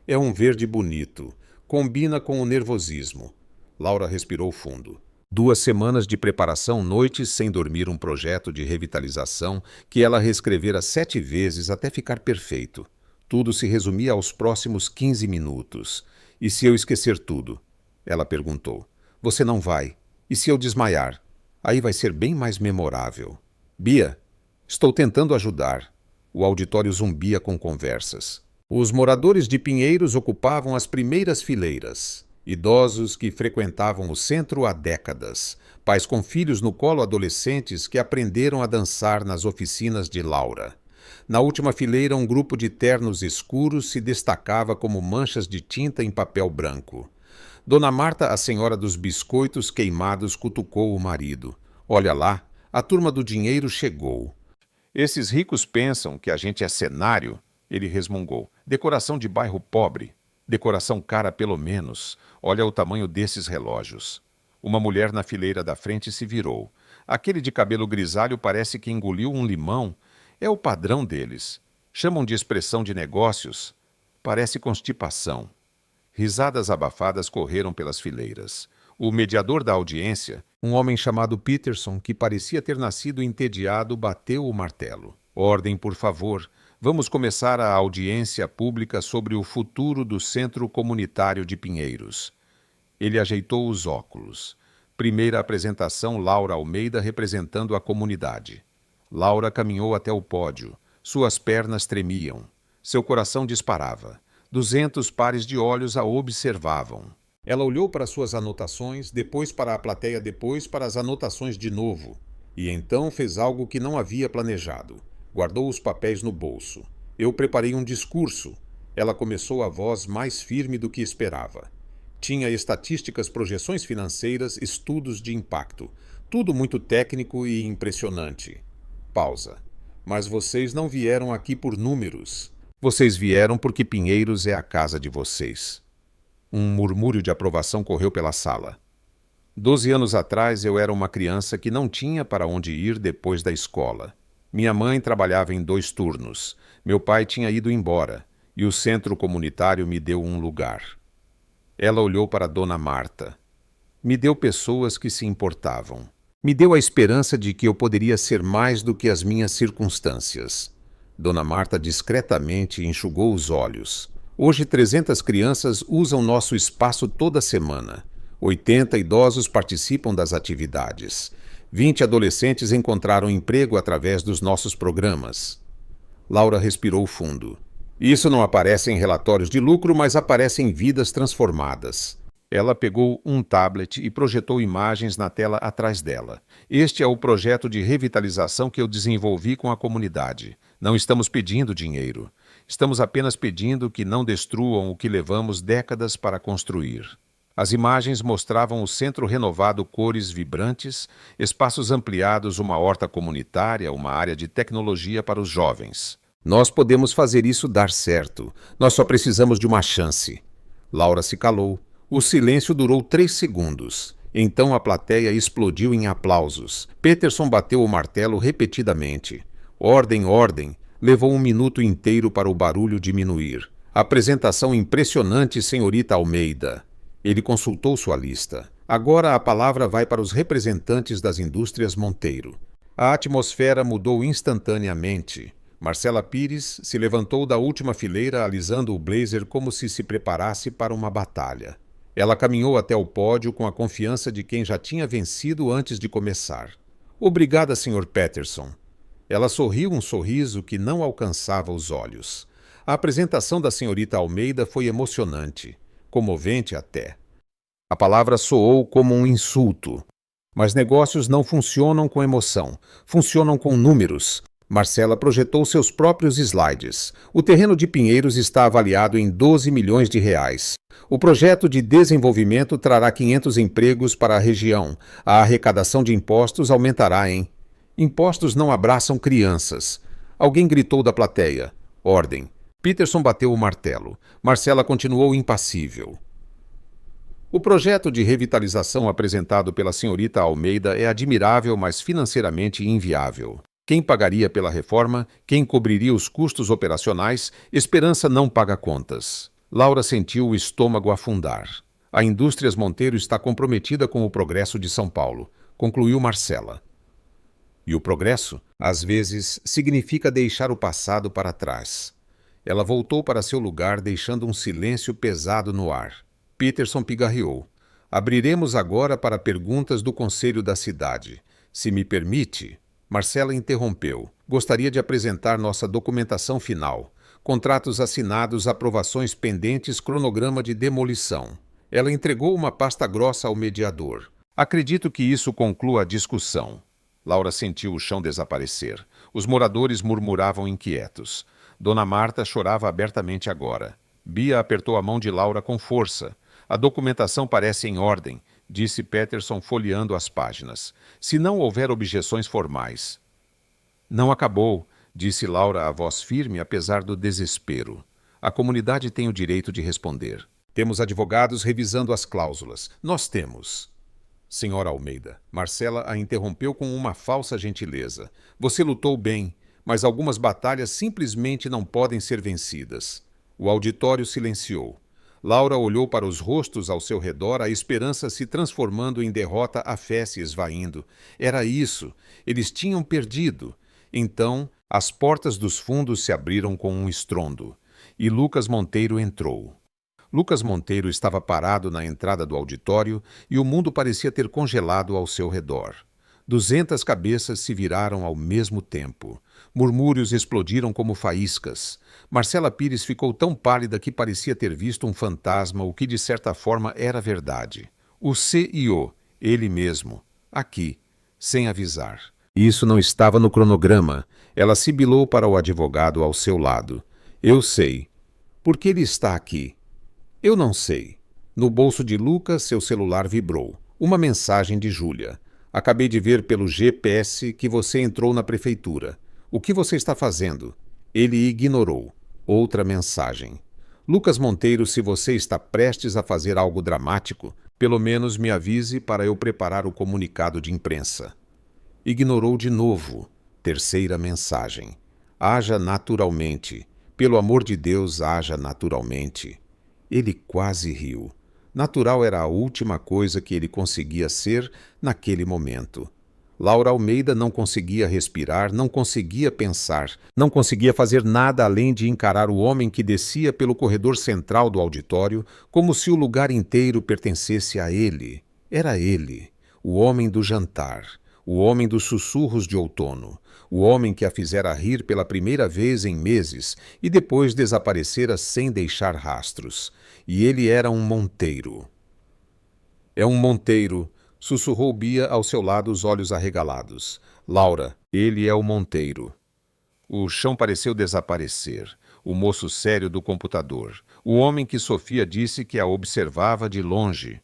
É um verde bonito. Combina com o nervosismo. Laura respirou fundo. 2 semanas de preparação, noites sem dormir, um projeto de revitalização que ela reescrevera 7 vezes até ficar perfeito. Tudo se resumia aos próximos 15 minutos. E se eu esquecer tudo? Ela perguntou. Você não vai. E se eu desmaiar? Aí vai ser bem mais memorável. Bia, estou tentando ajudar. O auditório zumbia com conversas. Os moradores de Pinheiros ocupavam as primeiras fileiras. Idosos que frequentavam o centro há décadas. Pais com filhos no colo, adolescentes que aprenderam a dançar nas oficinas de Laura. Na última fileira, um grupo de ternos escuros se destacava como manchas de tinta em papel branco. Dona Marta, a senhora dos biscoitos queimados, cutucou o marido. Olha lá, a turma do dinheiro chegou. Esses ricos pensam que a gente é cenário, ele resmungou. Decoração de bairro pobre. Decoração cara pelo menos. Olha o tamanho desses relógios. Uma mulher na fileira da frente se virou. Aquele de cabelo grisalho parece que engoliu um limão. É o padrão deles. Chamam de expressão de negócios. Parece constipação. Risadas abafadas correram pelas fileiras. O mediador da audiência, um homem chamado Peterson, que parecia ter nascido entediado, bateu o martelo. Ordem, por favor. Vamos começar a audiência pública sobre o futuro do Centro Comunitário de Pinheiros. Ele ajeitou os óculos. Primeira apresentação, Laura Almeida representando a comunidade. Laura caminhou até o pódio. Suas pernas tremiam. Seu coração disparava. 200 pares de olhos a observavam. Ela olhou para suas anotações, depois para a plateia, depois para as anotações de novo. E então fez algo que não havia planejado. Guardou os papéis no bolso. Eu preparei um discurso. Ela começou a voz mais firme do que esperava. Tinha estatísticas, projeções financeiras, estudos de impacto. Tudo muito técnico e impressionante. Pausa. Mas vocês não vieram aqui por números. Vocês vieram porque Pinheiros é a casa de vocês. Um murmúrio de aprovação correu pela sala. 12 anos atrás eu era uma criança que não tinha para onde ir depois da escola. Minha mãe trabalhava em 2 turnos. Meu pai tinha ido embora e o centro comunitário me deu um lugar. Ela olhou para Dona Marta. Me deu pessoas que se importavam. Me deu a esperança de que eu poderia ser mais do que as minhas circunstâncias. Dona Marta discretamente enxugou os olhos. Hoje 300 crianças usam nosso espaço toda semana. 80 idosos participam das atividades. 20 adolescentes encontraram emprego através dos nossos programas. Laura respirou fundo. Isso não aparece em relatórios de lucro, mas aparece em vidas transformadas. Ela pegou um tablet e projetou imagens na tela atrás dela. Este é o projeto de revitalização que eu desenvolvi com a comunidade. Não estamos pedindo dinheiro. Estamos apenas pedindo que não destruam o que levamos décadas para construir. As imagens mostravam o centro renovado, cores vibrantes, espaços ampliados, uma horta comunitária, uma área de tecnologia para os jovens. Nós podemos fazer isso dar certo. Nós só precisamos de uma chance. Laura se calou. O silêncio durou 3 segundos. Então a plateia explodiu em aplausos. Peterson bateu o martelo repetidamente. Ordem, ordem. Levou 1 minuto inteiro para o barulho diminuir. Apresentação impressionante, senhorita Almeida. Ele consultou sua lista. Agora a palavra vai para os representantes das indústrias Monteiro. A atmosfera mudou instantaneamente. Marcela Pires se levantou da última fileira, alisando o blazer como se preparasse para uma batalha. Ela caminhou até o pódio com a confiança de quem já tinha vencido antes de começar. Obrigada, Sr. Peterson. Ela sorriu um sorriso que não alcançava os olhos. A apresentação da senhorita Almeida foi emocionante, comovente até. A palavra soou como um insulto. Mas negócios não funcionam com emoção, funcionam com números. Marcela projetou seus próprios slides. O terreno de Pinheiros está avaliado em 12 milhões de reais. O projeto de desenvolvimento trará 500 empregos para a região. A arrecadação de impostos aumentará em... Impostos não abraçam crianças. Alguém gritou da plateia. Ordem. Peterson bateu o martelo. Marcela continuou impassível. O projeto de revitalização apresentado pela senhorita Almeida é admirável, mas financeiramente inviável. Quem pagaria pela reforma? Quem cobriria os custos operacionais? Esperança não paga contas. Laura sentiu o estômago afundar. A Indústrias Monteiro está comprometida com o progresso de São Paulo, concluiu Marcela. E o progresso, às vezes, significa deixar o passado para trás. Ela voltou para seu lugar, deixando um silêncio pesado no ar. Peterson pigarreou. Abriremos agora para perguntas do Conselho da Cidade. Se me permite... Marcela interrompeu. Gostaria de apresentar nossa documentação final. Contratos assinados, aprovações pendentes, cronograma de demolição. Ela entregou uma pasta grossa ao mediador. Acredito que isso conclua a discussão. Laura sentiu o chão desaparecer. Os moradores murmuravam inquietos. Dona Marta chorava abertamente agora. Bia apertou a mão de Laura com força. A documentação parece em ordem, disse Peterson folheando as páginas. Se não houver objeções formais. Não acabou, disse Laura a voz firme, apesar do desespero. A comunidade tem o direito de responder. Temos advogados revisando as cláusulas. Nós temos. Senhora Almeida, Marcela a interrompeu com uma falsa gentileza. Você lutou bem, mas algumas batalhas simplesmente não podem ser vencidas. O auditório silenciou. Laura olhou para os rostos ao seu redor, a esperança se transformando em derrota, a fé se esvaindo. Era isso. Eles tinham perdido. Então, as portas dos fundos se abriram com um estrondo. E Lucas Monteiro entrou. Lucas Monteiro estava parado na entrada do auditório e o mundo parecia ter congelado ao seu redor. 200 cabeças se viraram ao mesmo tempo. Murmúrios explodiram como faíscas. Marcela Pires ficou tão pálida que parecia ter visto um fantasma, o que de certa forma era verdade. O CEO, ele mesmo, aqui, sem avisar. Isso não estava no cronograma. Ela sibilou para o advogado ao seu lado. Eu sei. Por que ele está aqui? Eu não sei. No bolso de Lucas, seu celular vibrou. Uma mensagem de Júlia. Acabei de ver pelo GPS que você entrou na prefeitura. O que você está fazendo? Ele ignorou. Outra mensagem. Lucas Monteiro, se você está prestes a fazer algo dramático, pelo menos me avise para eu preparar o comunicado de imprensa. Ignorou de novo. Terceira mensagem. Haja naturalmente. Pelo amor de Deus, haja naturalmente. Ele quase riu. Natural era a última coisa que ele conseguia ser naquele momento. Laura Almeida não conseguia respirar, não conseguia pensar, não conseguia fazer nada além de encarar o homem que descia pelo corredor central do auditório como se o lugar inteiro pertencesse a ele. Era ele, o homem do jantar, o homem dos sussurros de outono, o homem que a fizera rir pela primeira vez em meses e depois desaparecera sem deixar rastros. E ele era um Monteiro. É um Monteiro, sussurrou Bia ao seu lado, os olhos arregalados. Laura, ele é o Monteiro. O chão pareceu desaparecer. O moço sério do computador. O homem que Sofia disse que a observava de longe.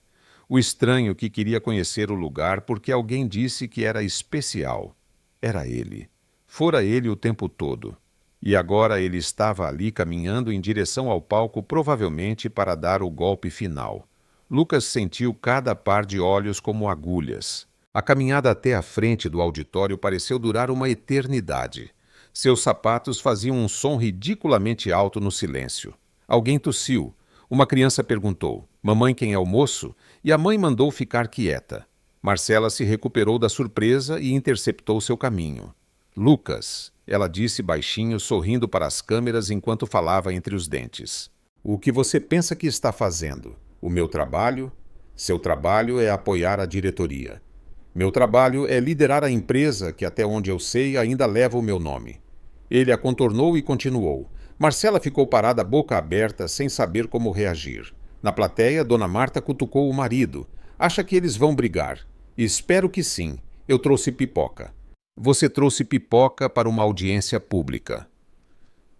O estranho que queria conhecer o lugar porque alguém disse que era especial. Era ele. Fora ele o tempo todo. E agora ele estava ali caminhando em direção ao palco, provavelmente para dar o golpe final. Lucas sentiu cada par de olhos como agulhas. A caminhada até a frente do auditório pareceu durar uma eternidade. Seus sapatos faziam um som ridiculamente alto no silêncio. Alguém tossiu. Uma criança perguntou, mamãe, quem é o moço? E a mãe mandou ficar quieta. Marcela se recuperou da surpresa e interceptou seu caminho. Lucas, ela disse baixinho, sorrindo para as câmeras enquanto falava entre os dentes. O que você pensa que está fazendo? O meu trabalho? Seu trabalho é apoiar a diretoria. Meu trabalho é liderar a empresa que, até onde eu sei, ainda leva o meu nome. Ele a contornou e continuou. Marcela ficou parada, boca aberta, sem saber como reagir. Na plateia, Dona Marta cutucou o marido. Acha que eles vão brigar? Espero que sim. Eu trouxe pipoca. Você trouxe pipoca para uma audiência pública.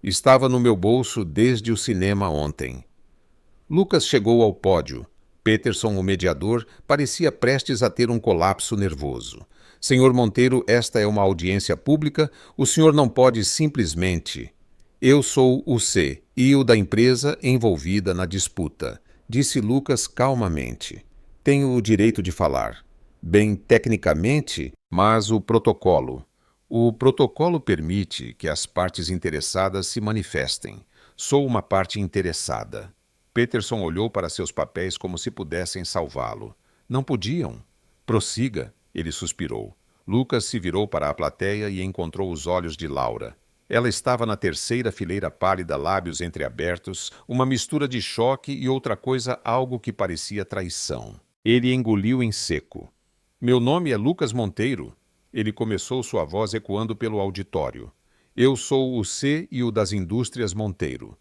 Estava no meu bolso desde o cinema ontem. Lucas chegou ao pódio. Peterson, o mediador, parecia prestes a ter um colapso nervoso. Senhor Monteiro, esta é uma audiência pública. O senhor não pode simplesmente... Eu sou o CEO da empresa envolvida na disputa, disse Lucas calmamente. Tenho o direito de falar. Bem, tecnicamente, mas o protocolo. O protocolo permite que as partes interessadas se manifestem. Sou uma parte interessada. Peterson olhou para seus papéis como se pudessem salvá-lo. Não podiam. Prossiga, ele suspirou. Lucas se virou para a plateia e encontrou os olhos de Laura. Ela estava na terceira fileira pálida, lábios entreabertos, uma mistura de choque e outra coisa, algo que parecia traição. Ele engoliu em seco. Meu nome é Lucas Monteiro. Ele começou, sua voz ecoando pelo auditório. Eu sou o CEO das Indústrias Monteiro.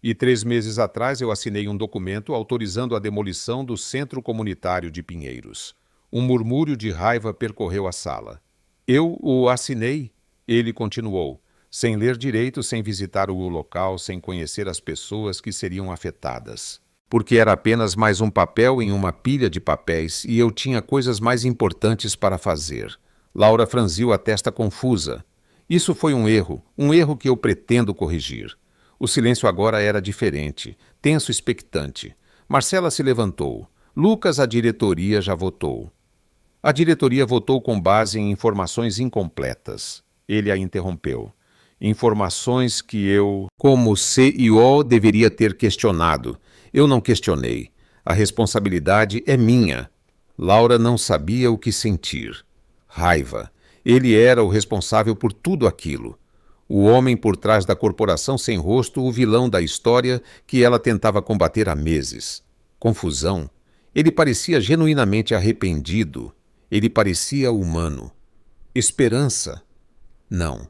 E 3 meses atrás eu assinei um documento autorizando a demolição do Centro Comunitário de Pinheiros. Um murmúrio de raiva percorreu a sala. Eu o assinei? Ele continuou, sem ler direito, sem visitar o local, sem conhecer as pessoas que seriam afetadas. Porque era apenas mais um papel em uma pilha de papéis e eu tinha coisas mais importantes para fazer. Laura franziu a testa confusa. Isso foi um erro que eu pretendo corrigir. O silêncio agora era diferente, tenso, expectante. Marcela se levantou. Lucas, a diretoria já votou. A diretoria votou com base em informações incompletas. Ele a interrompeu. Informações que eu, como CEO, deveria ter questionado. Eu não questionei. A responsabilidade é minha. Laura não sabia o que sentir. Raiva. Ele era o responsável por tudo aquilo. O homem por trás da corporação sem rosto, o vilão da história que ela tentava combater há meses. Confusão. Ele parecia genuinamente arrependido. Ele parecia humano. Esperança? Não.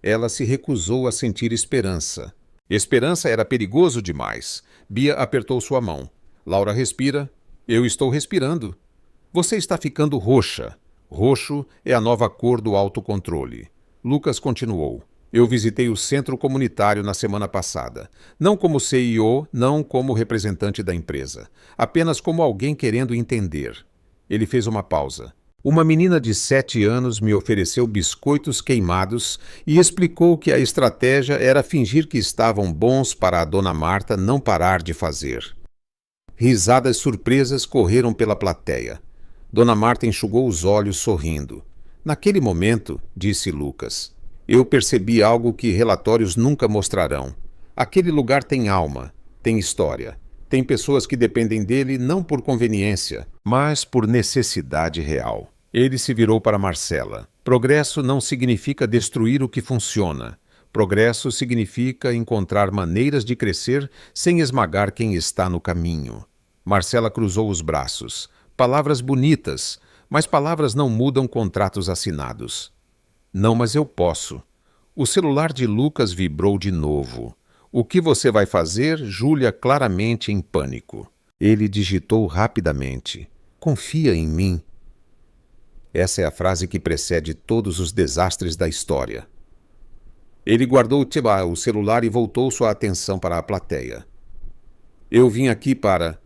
Ela se recusou a sentir esperança. Esperança era perigoso demais. Bia apertou sua mão. Laura, respira. Eu estou respirando. Você está ficando roxa. Roxo é a nova cor do autocontrole. Lucas continuou. Eu visitei o centro comunitário na semana passada. Não como CEO, não como representante da empresa. Apenas como alguém querendo entender. Ele fez uma pausa. Uma menina de 7 anos me ofereceu biscoitos queimados e explicou que a estratégia era fingir que estavam bons para a dona Marta não parar de fazer. Risadas surpresas correram pela plateia. Dona Marta enxugou os olhos sorrindo. Naquele momento, disse Lucas, eu percebi algo que relatórios nunca mostrarão. Aquele lugar tem alma, tem história. Tem pessoas que dependem dele não por conveniência, mas por necessidade real. Ele se virou para Marcela. Progresso não significa destruir o que funciona. Progresso significa encontrar maneiras de crescer sem esmagar quem está no caminho. Marcela cruzou os braços. Palavras bonitas, mas palavras não mudam contratos assinados. Não, mas eu posso. O celular de Lucas vibrou de novo. O que você vai fazer? Júlia claramente em pânico. Ele digitou rapidamente. Confia em mim. Essa é a frase que precede todos os desastres da história. Ele guardou o celular e voltou sua atenção para a plateia. Eu vim aqui para...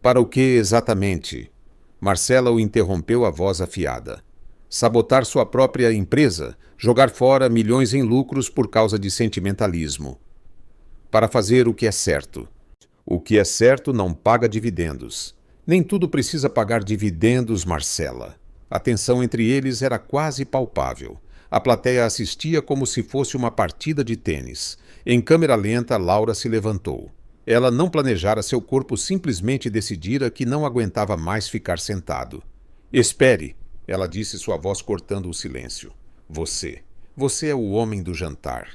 Para o que exatamente? Marcela o interrompeu a voz afiada. Sabotar sua própria empresa, jogar fora milhões em lucros por causa de sentimentalismo. Para fazer o que é certo. O que é certo não paga dividendos. Nem tudo precisa pagar dividendos, Marcela. A tensão entre eles era quase palpável. A plateia assistia como se fosse uma partida de tênis. Em câmera lenta, Laura se levantou. Ela não planejara, seu corpo simplesmente decidira que não aguentava mais ficar sentado. Espere, ela disse, sua voz cortando o silêncio. Você é o homem do jantar.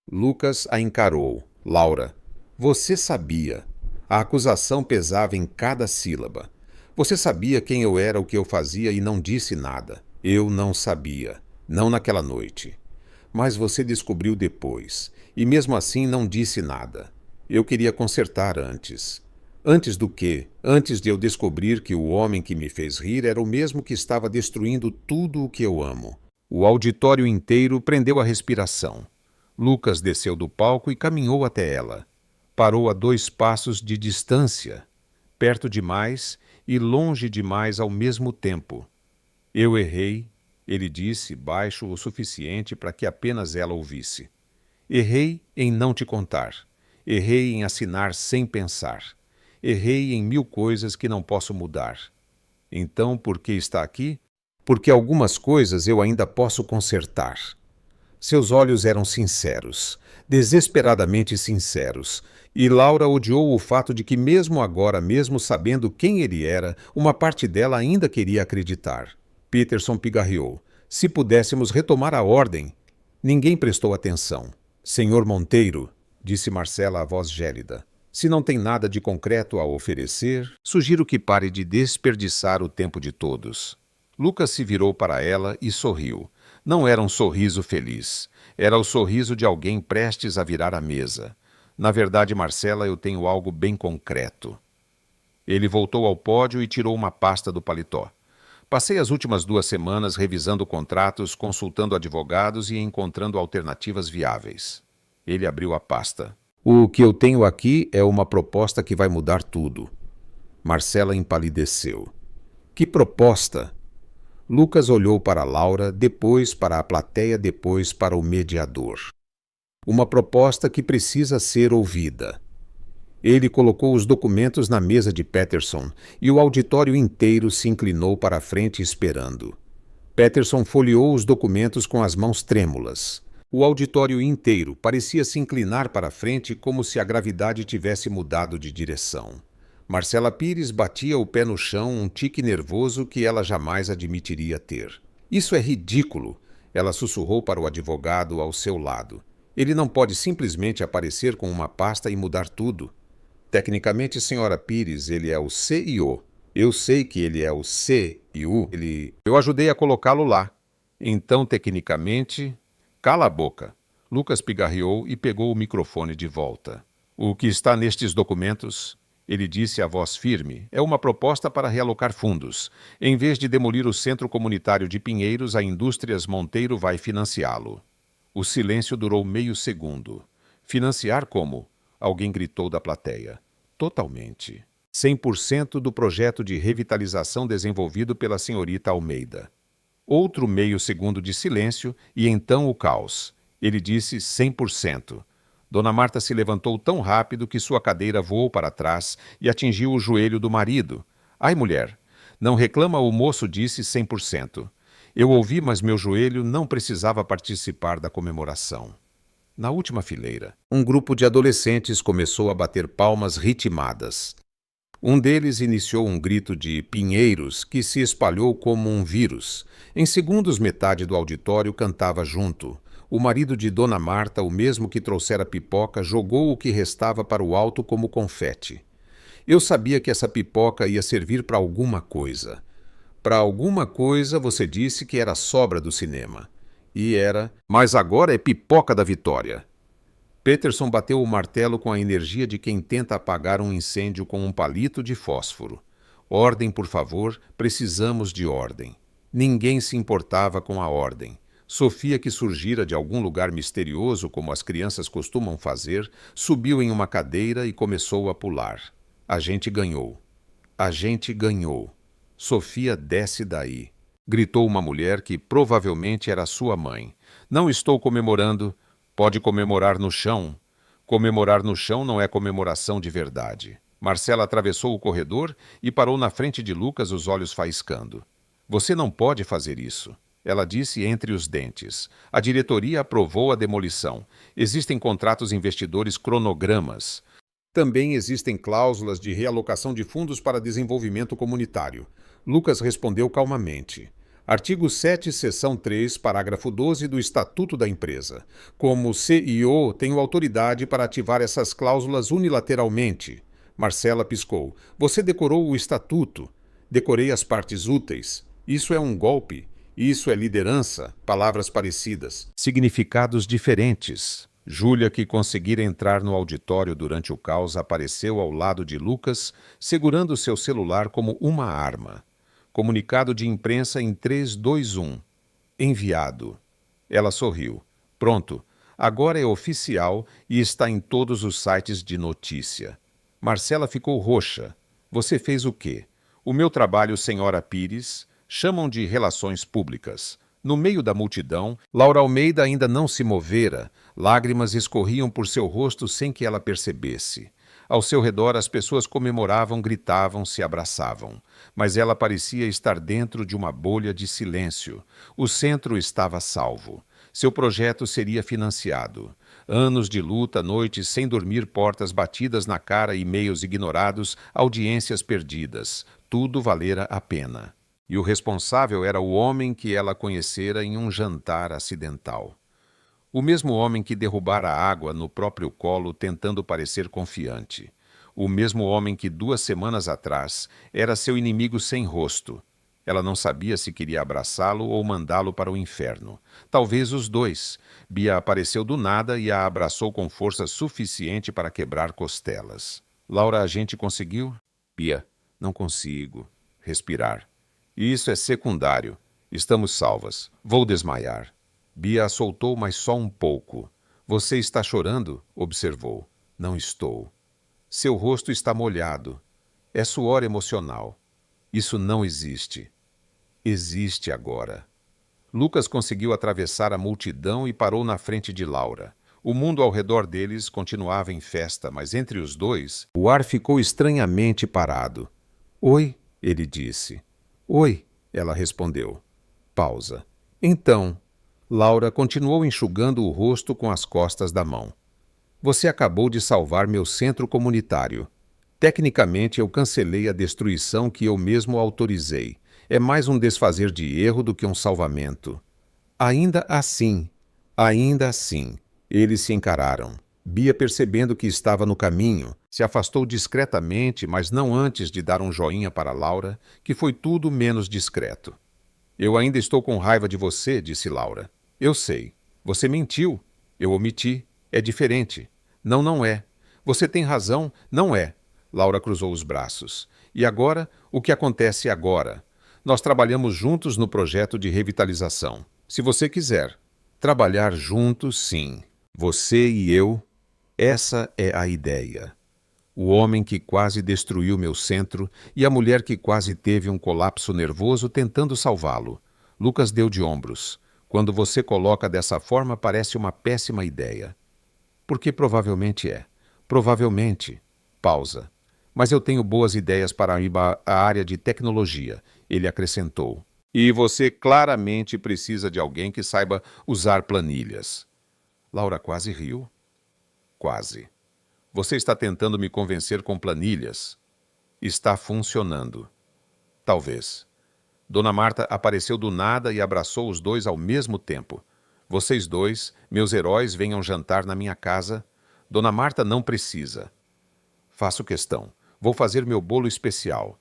Lucas a encarou. Laura, você sabia. A acusação pesava em cada sílaba. Você sabia quem eu era, o que eu fazia e não disse nada. Eu não sabia. Não naquela noite. Mas você descobriu depois. E mesmo assim não disse nada. Eu queria consertar antes. Antes do quê? Antes de eu descobrir que o homem que me fez rir era o mesmo que estava destruindo tudo o que eu amo. O auditório inteiro prendeu a respiração. Lucas desceu do palco e caminhou até ela. Parou a 2 passos de distância, perto demais e longe demais ao mesmo tempo. Eu errei, ele disse, baixo o suficiente para que apenas ela ouvisse. Errei em não te contar. Errei em assinar sem pensar. Errei em 1000 coisas que não posso mudar. Então, por que está aqui? Porque algumas coisas eu ainda posso consertar. Seus olhos eram sinceros, desesperadamente sinceros, e Laura odiou o fato de que mesmo agora, mesmo sabendo quem ele era, uma parte dela ainda queria acreditar. Peterson pigarreou. Se pudéssemos retomar a ordem. Ninguém prestou atenção. Senhor Monteiro, disse Marcela a voz gélida, se não tem nada de concreto a oferecer, sugiro que pare de desperdiçar o tempo de todos. Lucas se virou para ela e sorriu. Não era um sorriso feliz. Era o sorriso de alguém prestes a virar a mesa. Na verdade, Marcela, eu tenho algo bem concreto. Ele voltou ao pódio e tirou uma pasta do paletó. Passei as últimas 2 semanas revisando contratos, consultando advogados e encontrando alternativas viáveis. Ele abriu a pasta. O que eu tenho aqui é uma proposta que vai mudar tudo. Marcela empalideceu. Que proposta? Lucas olhou para Laura, depois para a plateia, depois para o mediador. Uma proposta que precisa ser ouvida. Ele colocou os documentos na mesa de Peterson e o auditório inteiro se inclinou para a frente esperando. Peterson folheou os documentos com as mãos trêmulas. O auditório inteiro parecia se inclinar para a frente como se a gravidade tivesse mudado de direção. Marcela Pires batia o pé no chão, um tique nervoso que ela jamais admitiria ter. Isso é ridículo, ela sussurrou para o advogado ao seu lado. Ele não pode simplesmente aparecer com uma pasta e mudar tudo. Tecnicamente, senhora Pires, ele é o CEO. Eu sei que ele é o CEO. Eu ajudei a colocá-lo lá. Então, tecnicamente... Cala a boca. Lucas pigarreou e pegou o microfone de volta. O que está nestes documentos, ele disse a voz firme, é uma proposta para realocar fundos. Em vez de demolir o Centro Comunitário de Pinheiros, a Indústrias Monteiro vai financiá-lo. O silêncio durou meio segundo. Financiar como? Alguém gritou da plateia. Totalmente. 100% do projeto de revitalização desenvolvido pela senhorita Almeida. Outro meio segundo de silêncio e então o caos. Ele disse 100%. Dona Marta se levantou tão rápido que sua cadeira voou para trás e atingiu o joelho do marido. Ai, mulher! Não reclama, o moço disse 100%. Eu ouvi, mas meu joelho não precisava participar da comemoração. Na última fileira, um grupo de adolescentes começou a bater palmas ritmadas. Um deles iniciou um grito de pinheiros que se espalhou como um vírus. Em segundos, metade do auditório cantava junto. O marido de Dona Marta, o mesmo que trouxera pipoca, jogou o que restava para o alto como confete. Eu sabia que essa pipoca ia servir para alguma coisa. Para alguma coisa você disse que era sobra do cinema. E era, mas agora é pipoca da vitória. Peterson bateu o martelo com a energia de quem tenta apagar um incêndio com um palito de fósforo. Ordem, por favor, precisamos de ordem. Ninguém se importava com a ordem. Sofia, que surgira de algum lugar misterioso, como as crianças costumam fazer, subiu em uma cadeira e começou a pular. A gente ganhou. A gente ganhou. Sofia, desce daí. Gritou uma mulher que provavelmente era sua mãe. Não estou comemorando. Pode comemorar no chão. Comemorar no chão não é comemoração de verdade. Marcela atravessou o corredor e parou na frente de Lucas, os olhos faiscando. Você não pode fazer isso. Ela disse entre os dentes. A diretoria aprovou a demolição. Existem contratos investidores cronogramas. Também existem cláusulas de realocação de fundos para desenvolvimento comunitário. Lucas respondeu calmamente. Artigo 7, seção 3, parágrafo 12 do Estatuto da Empresa. Como CEO, tenho autoridade para ativar essas cláusulas unilateralmente. Marcela piscou. Você decorou o Estatuto. Decorei as partes úteis. Isso é um golpe. Isso é liderança. Palavras parecidas. Significados diferentes. Júlia, que conseguira entrar no auditório durante o caos, apareceu ao lado de Lucas, segurando seu celular como uma arma. Comunicado de imprensa em 3, 2, 1. Enviado. Ela sorriu. Pronto. Agora é oficial e está em todos os sites de notícia. Marcela ficou roxa. Você fez o quê? O meu trabalho, senhora Pires, chamam de relações públicas. No meio da multidão, Laura Almeida ainda não se movera. Lágrimas escorriam por seu rosto sem que ela percebesse. Ao seu redor, as pessoas comemoravam, gritavam, se abraçavam. Mas ela parecia estar dentro de uma bolha de silêncio. O centro estava salvo. Seu projeto seria financiado. Anos de luta, noites sem dormir, portas batidas na cara, e-mails ignorados, audiências perdidas. Tudo valera a pena. E o responsável era o homem que ela conhecera em um jantar acidental. O mesmo homem que derrubara a água no próprio colo tentando parecer confiante. O mesmo homem que 2 semanas atrás era seu inimigo sem rosto. Ela não sabia se queria abraçá-lo ou mandá-lo para o inferno. Talvez os dois. Bia apareceu do nada e a abraçou com força suficiente para quebrar costelas. Laura, a gente conseguiu? Bia, não consigo. Respirar. Isso é secundário. Estamos salvas. Vou desmaiar. Bia a soltou, mas só um pouco. Você está chorando? Observou. Não estou. Seu rosto está molhado. É suor emocional. Isso não existe. Existe agora. Lucas conseguiu atravessar a multidão e parou na frente de Laura. O mundo ao redor deles continuava em festa, mas entre os dois, o ar ficou estranhamente parado. Oi, ele disse. Oi, ela respondeu. Pausa. Então, Laura continuou enxugando o rosto com as costas da mão. Você acabou de salvar meu centro comunitário. Tecnicamente, eu cancelei a destruição que eu mesmo autorizei. É mais um desfazer de erro do que um salvamento. Ainda assim, eles se encararam. Bia, percebendo que estava no caminho, se afastou discretamente, mas não antes de dar um joinha para Laura, que foi tudo menos discreto. Eu ainda estou com raiva de você, disse Laura. Eu sei. Você mentiu. Eu omiti. É diferente. Não é. Você tem razão, não é. Laura cruzou os braços. E agora, o que acontece agora? Nós trabalhamos juntos no projeto de revitalização. Se você quiser. Trabalhar juntos, sim. Você e eu, essa é a ideia. O homem que quase destruiu meu centro e a mulher que quase teve um colapso nervoso tentando salvá-lo. Lucas deu de ombros. Quando você coloca dessa forma, parece uma péssima ideia. Porque provavelmente é. Provavelmente. Pausa. Mas eu tenho boas ideias para a área de tecnologia, ele acrescentou. E você claramente precisa de alguém que saiba usar planilhas. Laura quase riu. Quase. Você está tentando me convencer com planilhas. Está funcionando. Talvez. Dona Marta apareceu do nada e abraçou os dois ao mesmo tempo. Vocês dois, meus heróis, venham jantar na minha casa. Dona Marta não precisa. Faço questão. Vou fazer meu bolo especial.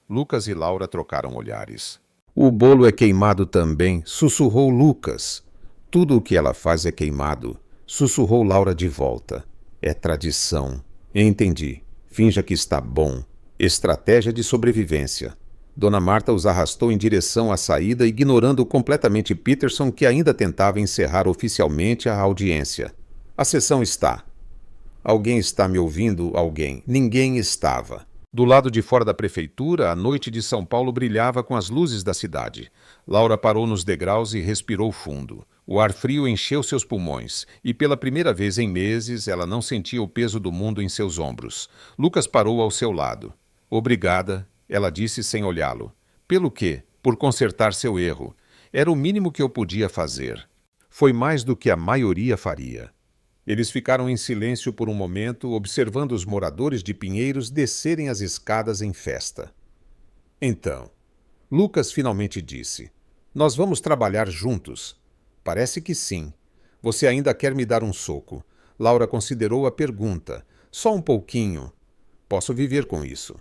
Lucas e Laura trocaram olhares. O bolo é queimado também, sussurrou Lucas. Tudo o que ela faz é queimado, sussurrou Laura de volta. É tradição. Entendi. Finja que está bom. Estratégia de sobrevivência. Dona Marta os arrastou em direção à saída, ignorando completamente Peterson, que ainda tentava encerrar oficialmente a audiência. A sessão está. Alguém está me ouvindo? Alguém. Ninguém estava. Do lado de fora da prefeitura, a noite de São Paulo brilhava com as luzes da cidade. Laura parou nos degraus e respirou fundo. O ar frio encheu seus pulmões, e pela primeira vez em meses ela não sentia o peso do mundo em seus ombros. Lucas parou ao seu lado. Obrigada, ela disse sem olhá-lo. Pelo quê? Por consertar seu erro. Era o mínimo que eu podia fazer. Foi mais do que a maioria faria. Eles ficaram em silêncio por um momento, observando os moradores de Pinheiros descerem as escadas em festa. Então, Lucas finalmente disse: Nós vamos trabalhar juntos. Parece que sim. Você ainda quer me dar um soco? Laura considerou a pergunta. Só um pouquinho. Posso viver com isso.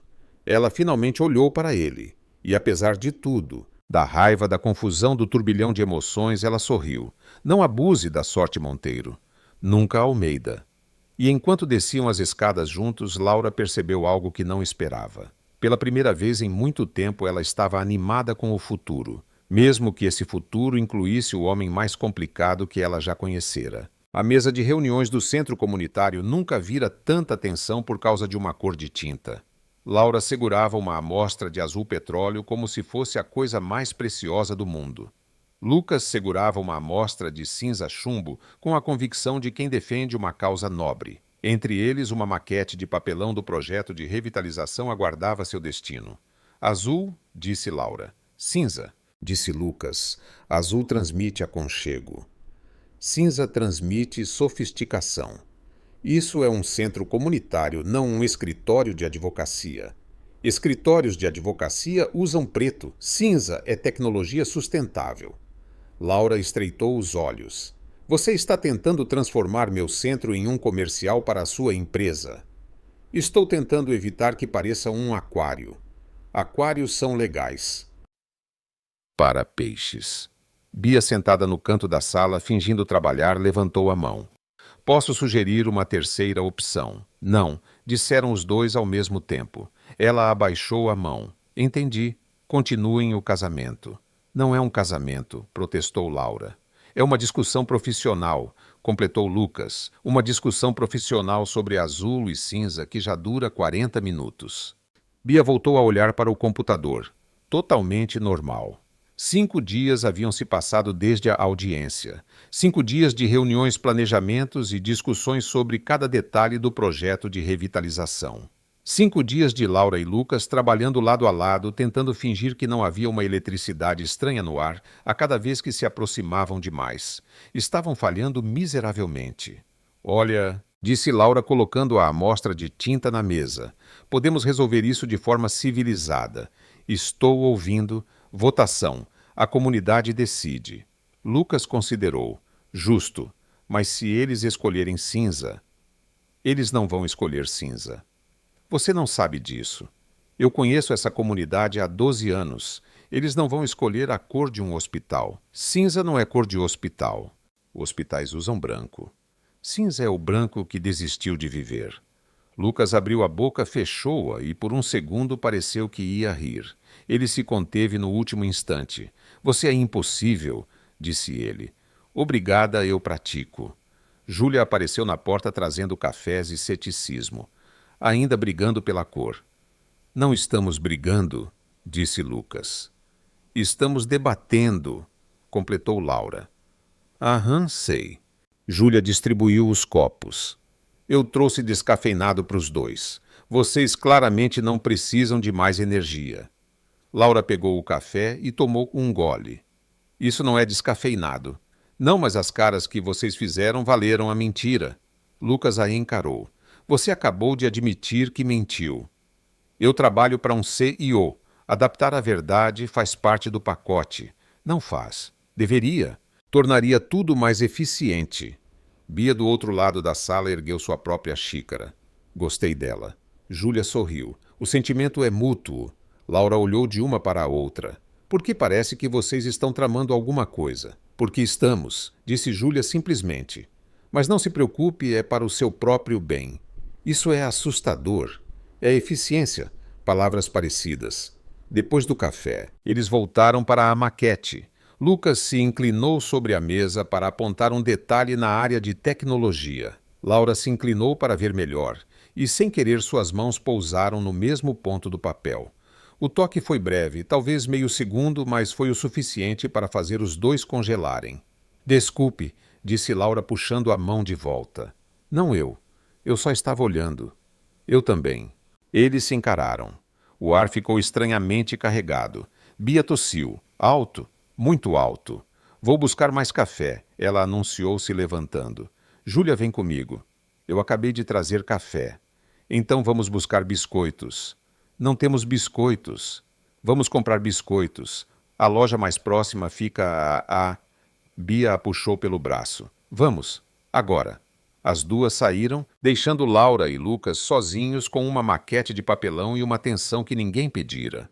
Ela finalmente olhou para ele. E apesar de tudo, da raiva, da confusão, do turbilhão de emoções, ela sorriu. Não abuse da sorte, Monteiro. Nunca Almeida. E enquanto desciam as escadas juntos, Laura percebeu algo que não esperava. Pela primeira vez em muito tempo, ela estava animada com o futuro, mesmo que esse futuro incluísse o homem mais complicado que ela já conhecera. A mesa de reuniões do centro comunitário nunca vira tanta atenção por causa de uma cor de tinta. Laura segurava uma amostra de azul petróleo como se fosse a coisa mais preciosa do mundo. Lucas segurava uma amostra de cinza chumbo com a convicção de quem defende uma causa nobre. Entre eles, uma maquete de papelão do projeto de revitalização aguardava seu destino. Azul, disse Laura. Cinza, disse Lucas. Azul transmite aconchego. Cinza transmite sofisticação. Isso é um centro comunitário, não um escritório de advocacia. Escritórios de advocacia usam preto. Cinza é tecnologia sustentável. Laura estreitou os olhos. Você está tentando transformar meu centro em um comercial para a sua empresa. Estou tentando evitar que pareça um aquário. Aquários são legais. Para peixes. Bia, sentada no canto da sala, fingindo trabalhar, levantou a mão. Posso sugerir uma terceira opção. Não, disseram os dois ao mesmo tempo. Ela abaixou a mão. Entendi. Continuem o casamento. Não é um casamento, protestou Laura. É uma discussão profissional, completou Lucas. Uma discussão profissional sobre azul e cinza que já dura 40 minutos. Bia voltou a olhar para o computador. Totalmente normal. 5 dias haviam se passado desde a audiência. 5 dias de reuniões, planejamentos e discussões sobre cada detalhe do projeto de revitalização. 5 dias de Laura e Lucas trabalhando lado a lado, tentando fingir que não havia uma eletricidade estranha no ar a cada vez que se aproximavam demais. Estavam falhando miseravelmente. Olha, disse Laura colocando a amostra de tinta na mesa. Podemos resolver isso de forma civilizada. Estou ouvindo. Votação. A comunidade decide. Lucas considerou. Justo. Mas se eles escolherem cinza... Eles não vão escolher cinza. Você não sabe disso. Eu conheço essa comunidade há 12 anos. Eles não vão escolher a cor de um hospital. Cinza não é cor de hospital. Hospitais usam branco. Cinza é o branco que desistiu de viver. Lucas abriu a boca, fechou-a e por um segundo pareceu que ia rir. Ele se conteve no último instante. Você é impossível, disse ele. Obrigada, eu pratico. Júlia apareceu na porta trazendo cafés e ceticismo, ainda brigando pela cor. Não estamos brigando, disse Lucas. Estamos debatendo, completou Laura. Aham, sei. Júlia distribuiu os copos. Eu trouxe descafeinado para os dois. Vocês claramente não precisam de mais energia. Laura pegou o café e tomou um gole. Isso não é descafeinado. Não, mas as caras que vocês fizeram valeram a mentira. Lucas a encarou. Você acabou de admitir que mentiu. Eu trabalho para um CEO. Adaptar a verdade faz parte do pacote. Não faz. Deveria. Tornaria tudo mais eficiente. Bia, do outro lado da sala, ergueu sua própria xícara. Gostei dela. Júlia sorriu. O sentimento é mútuo. Laura olhou de uma para a outra. Por que parece que vocês estão tramando alguma coisa? Porque estamos, disse Júlia simplesmente. Mas não se preocupe, é para o seu próprio bem. Isso é assustador. É eficiência. Palavras parecidas. Depois do café, eles voltaram para a maquete. Lucas se inclinou sobre a mesa para apontar um detalhe na área de tecnologia. Laura se inclinou para ver melhor, e sem querer suas mãos pousaram no mesmo ponto do papel. O toque foi breve, talvez meio segundo, mas foi o suficiente para fazer os dois congelarem. Desculpe, disse Laura puxando a mão de volta. Não eu. Eu só estava olhando. Eu também. Eles se encararam. O ar ficou estranhamente carregado. Bia tossiu. Alto. Muito alto. Vou buscar mais café, ela anunciou se levantando. Júlia, vem comigo. Eu acabei de trazer café. Então vamos buscar biscoitos. Não temos biscoitos. Vamos comprar biscoitos. A loja mais próxima fica a... Bia a puxou pelo braço. Vamos, agora. As duas saíram, deixando Laura e Lucas sozinhos com uma maquete de papelão e uma atenção que ninguém pedira.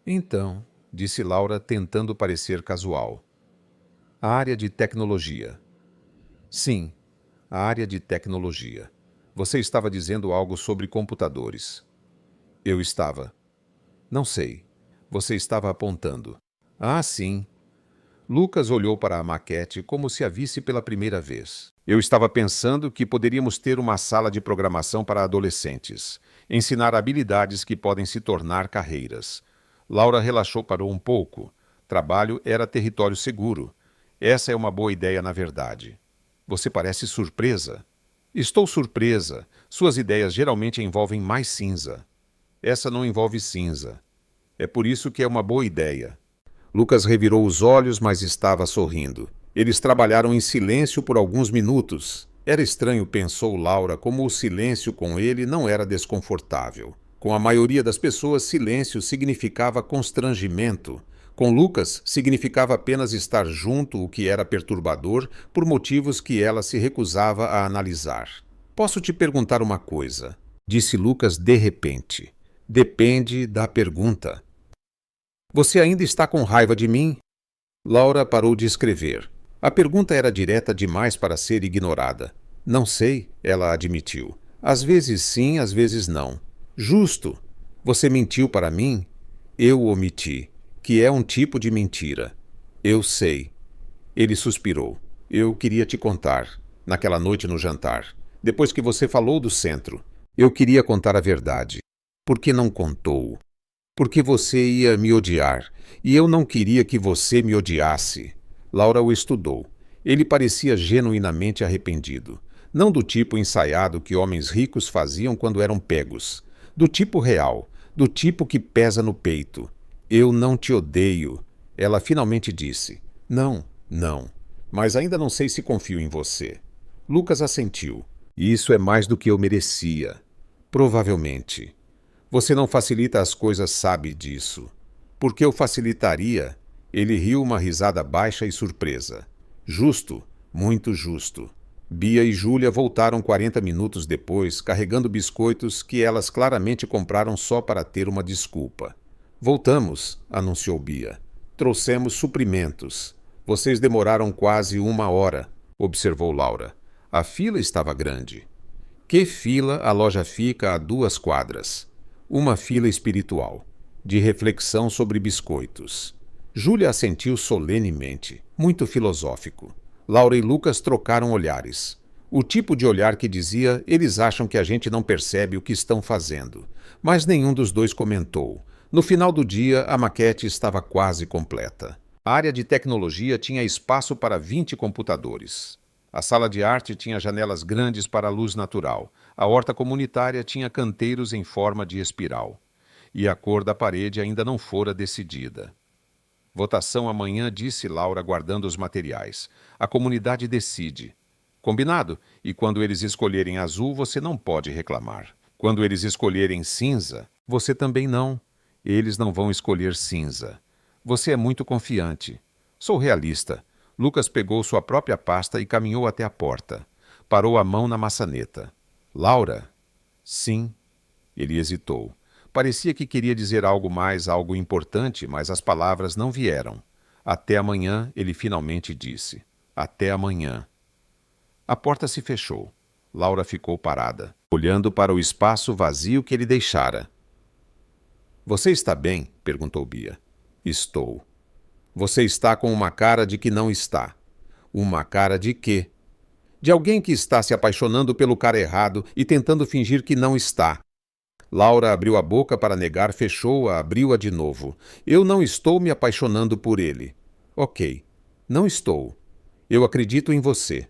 Então, disse Laura, tentando parecer casual. A área de tecnologia. Sim, a área de tecnologia. Você estava dizendo algo sobre computadores. Eu estava. Não sei. Você estava apontando. Ah, sim. Lucas olhou para a maquete como se a visse pela primeira vez. Eu estava pensando que poderíamos ter uma sala de programação para adolescentes. Ensinar habilidades que podem se tornar carreiras. Laura relaxou, parou um pouco. Trabalho era território seguro. Essa é uma boa ideia, na verdade. Você parece surpresa. Estou surpresa. Suas ideias geralmente envolvem mais cinza. Essa não envolve cinza. É por isso que é uma boa ideia. Lucas revirou os olhos, mas estava sorrindo. Eles trabalharam em silêncio por alguns minutos. Era estranho, pensou Laura, como o silêncio com ele não era desconfortável. Com a maioria das pessoas, silêncio significava constrangimento. Com Lucas, significava apenas estar junto, o que era perturbador, por motivos que ela se recusava a analisar. Posso te perguntar uma coisa? Disse Lucas de repente. Depende da pergunta. Você ainda está com raiva de mim? Laura parou de escrever. A pergunta era direta demais para ser ignorada. Não sei, ela admitiu. Às vezes sim, às vezes não. Justo. Você mentiu para mim? Eu omiti, que é um tipo de mentira. Eu sei. Ele suspirou. Eu queria te contar, naquela noite no jantar, depois que você falou do centro. Eu queria contar a verdade. Por que não contou? Porque você ia me odiar, e eu não queria que você me odiasse. Laura o estudou. Ele parecia genuinamente arrependido. Não do tipo ensaiado que homens ricos faziam quando eram pegos. Do tipo real, do tipo que pesa no peito. Eu não te odeio. Ela finalmente disse. Não, não. Mas ainda não sei se confio em você. Lucas assentiu. Isso é mais do que eu merecia. Provavelmente. Você não facilita as coisas, sabe disso. Por que eu facilitaria? Ele riu uma risada baixa e surpresa. Justo, muito justo. Bia e Júlia voltaram 40 minutos depois, carregando biscoitos que elas claramente compraram só para ter uma desculpa. Voltamos, anunciou Bia. Trouxemos suprimentos. Vocês demoraram quase 1 hora, observou Laura. A fila estava grande. Que fila? A loja fica a 2 quadras. Uma fila espiritual, de reflexão sobre biscoitos. Júlia assentiu solenemente, muito filosófico. Laura e Lucas trocaram olhares. O tipo de olhar que dizia: eles acham que a gente não percebe o que estão fazendo. Mas nenhum dos dois comentou. No final do dia, a maquete estava quase completa. A área de tecnologia tinha espaço para 20 computadores. A sala de arte tinha janelas grandes para a luz natural. A horta comunitária tinha canteiros em forma de espiral. E a cor da parede ainda não fora decidida. Votação amanhã, disse Laura, guardando os materiais. A comunidade decide. Combinado? E quando eles escolherem azul, você não pode reclamar. Quando eles escolherem cinza, você também não. Eles não vão escolher cinza. Você é muito confiante. Sou realista. Lucas pegou sua própria pasta e caminhou até a porta. Parou a mão na maçaneta. Laura? Sim. Ele hesitou. Parecia que queria dizer algo mais, algo importante, mas as palavras não vieram. Até amanhã, ele finalmente disse. Até amanhã. A porta se fechou. Laura ficou parada, olhando para o espaço vazio que ele deixara. Você está bem? Perguntou Bia. Estou. Você está com uma cara de que não está. Uma cara de quê? De alguém que está se apaixonando pelo cara errado e tentando fingir que não está. Laura abriu a boca para negar, fechou-a, abriu-a de novo. Eu não estou me apaixonando por ele. Ok. Não estou. Eu acredito em você.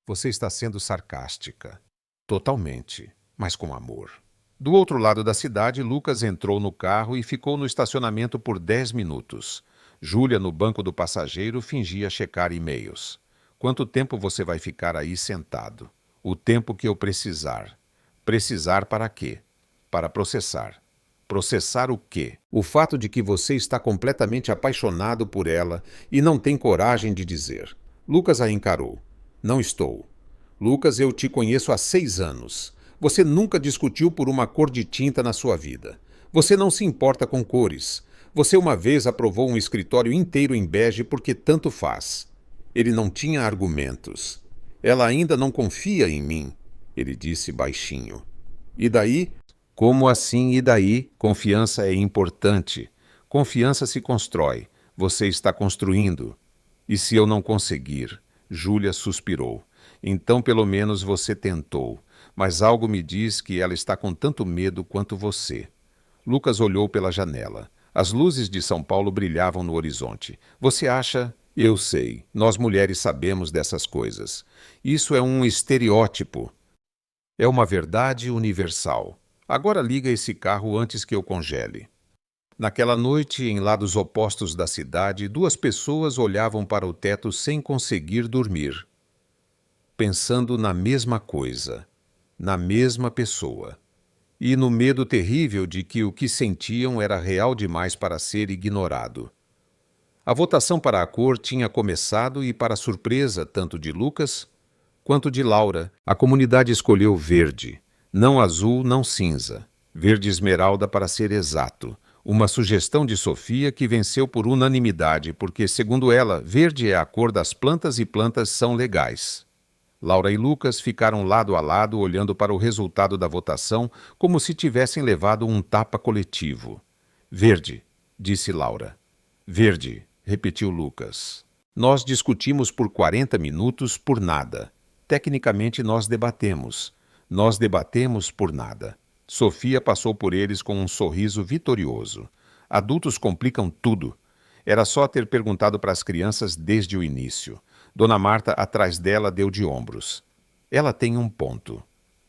Você está sendo sarcástica. Totalmente, mas com amor. Do outro lado da cidade, Lucas entrou no carro e ficou no estacionamento por 10 minutos. Júlia, no banco do passageiro, fingia checar e-mails. Quanto tempo você vai ficar aí sentado? O tempo que eu precisar. Precisar para quê? Para processar. Processar o quê? O fato de que você está completamente apaixonado por ela e não tem coragem de dizer. Lucas a encarou. Não estou. Lucas, eu te conheço há 6 anos. Você nunca discutiu por uma cor de tinta na sua vida. Você não se importa com cores. Você uma vez aprovou um escritório inteiro em bege porque tanto faz. Ele não tinha argumentos. Ela ainda não confia em mim, ele disse baixinho. E daí? Como assim e daí? Confiança é importante. Confiança se constrói. Você está construindo. E se eu não conseguir? Júlia suspirou. Então pelo menos você tentou. Mas algo me diz que ela está com tanto medo quanto você. Lucas olhou pela janela. As luzes de São Paulo brilhavam no horizonte. Você acha? Eu sei. Nós mulheres sabemos dessas coisas. Isso é um estereótipo. É uma verdade universal. Agora liga esse carro antes que eu congele. Naquela noite, em lados opostos da cidade, 2 pessoas olhavam para o teto sem conseguir dormir. Pensando na mesma coisa. Na mesma pessoa. E no medo terrível de que o que sentiam era real demais para ser ignorado. A votação para a cor tinha começado e, para surpresa tanto de Lucas quanto de Laura, a comunidade escolheu verde. Não azul, não cinza. Verde esmeralda para ser exato. Uma sugestão de Sofia que venceu por unanimidade, porque, segundo ela, verde é a cor das plantas e plantas são legais. Laura e Lucas ficaram lado a lado olhando para o resultado da votação como se tivessem levado um tapa coletivo. Verde, disse Laura. Verde, repetiu Lucas. Nós discutimos por 40 minutos por nada. Tecnicamente nós debatemos. Nós debatemos por nada. Sofia passou por eles com um sorriso vitorioso. Adultos complicam tudo. Era só ter perguntado para as crianças desde o início. Dona Marta, atrás dela, deu de ombros. Ela tem um ponto.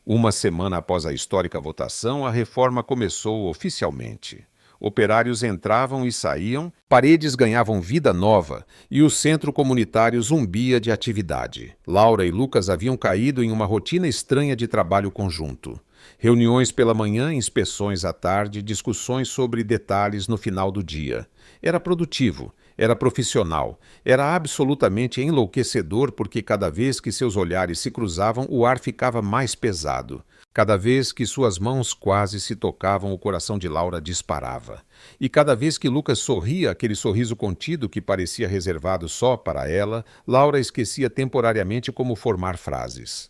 1 semana após a histórica votação, a reforma começou oficialmente. Operários entravam e saíam, paredes ganhavam vida nova e o centro comunitário zumbia de atividade. Laura e Lucas haviam caído em uma rotina estranha de trabalho conjunto. Reuniões pela manhã, inspeções à tarde, discussões sobre detalhes no final do dia. Era produtivo, era profissional, era absolutamente enlouquecedor porque cada vez que seus olhares se cruzavam, o ar ficava mais pesado. Cada vez que suas mãos quase se tocavam, o coração de Laura disparava. E cada vez que Lucas sorria, aquele sorriso contido que parecia reservado só para ela, Laura esquecia temporariamente como formar frases.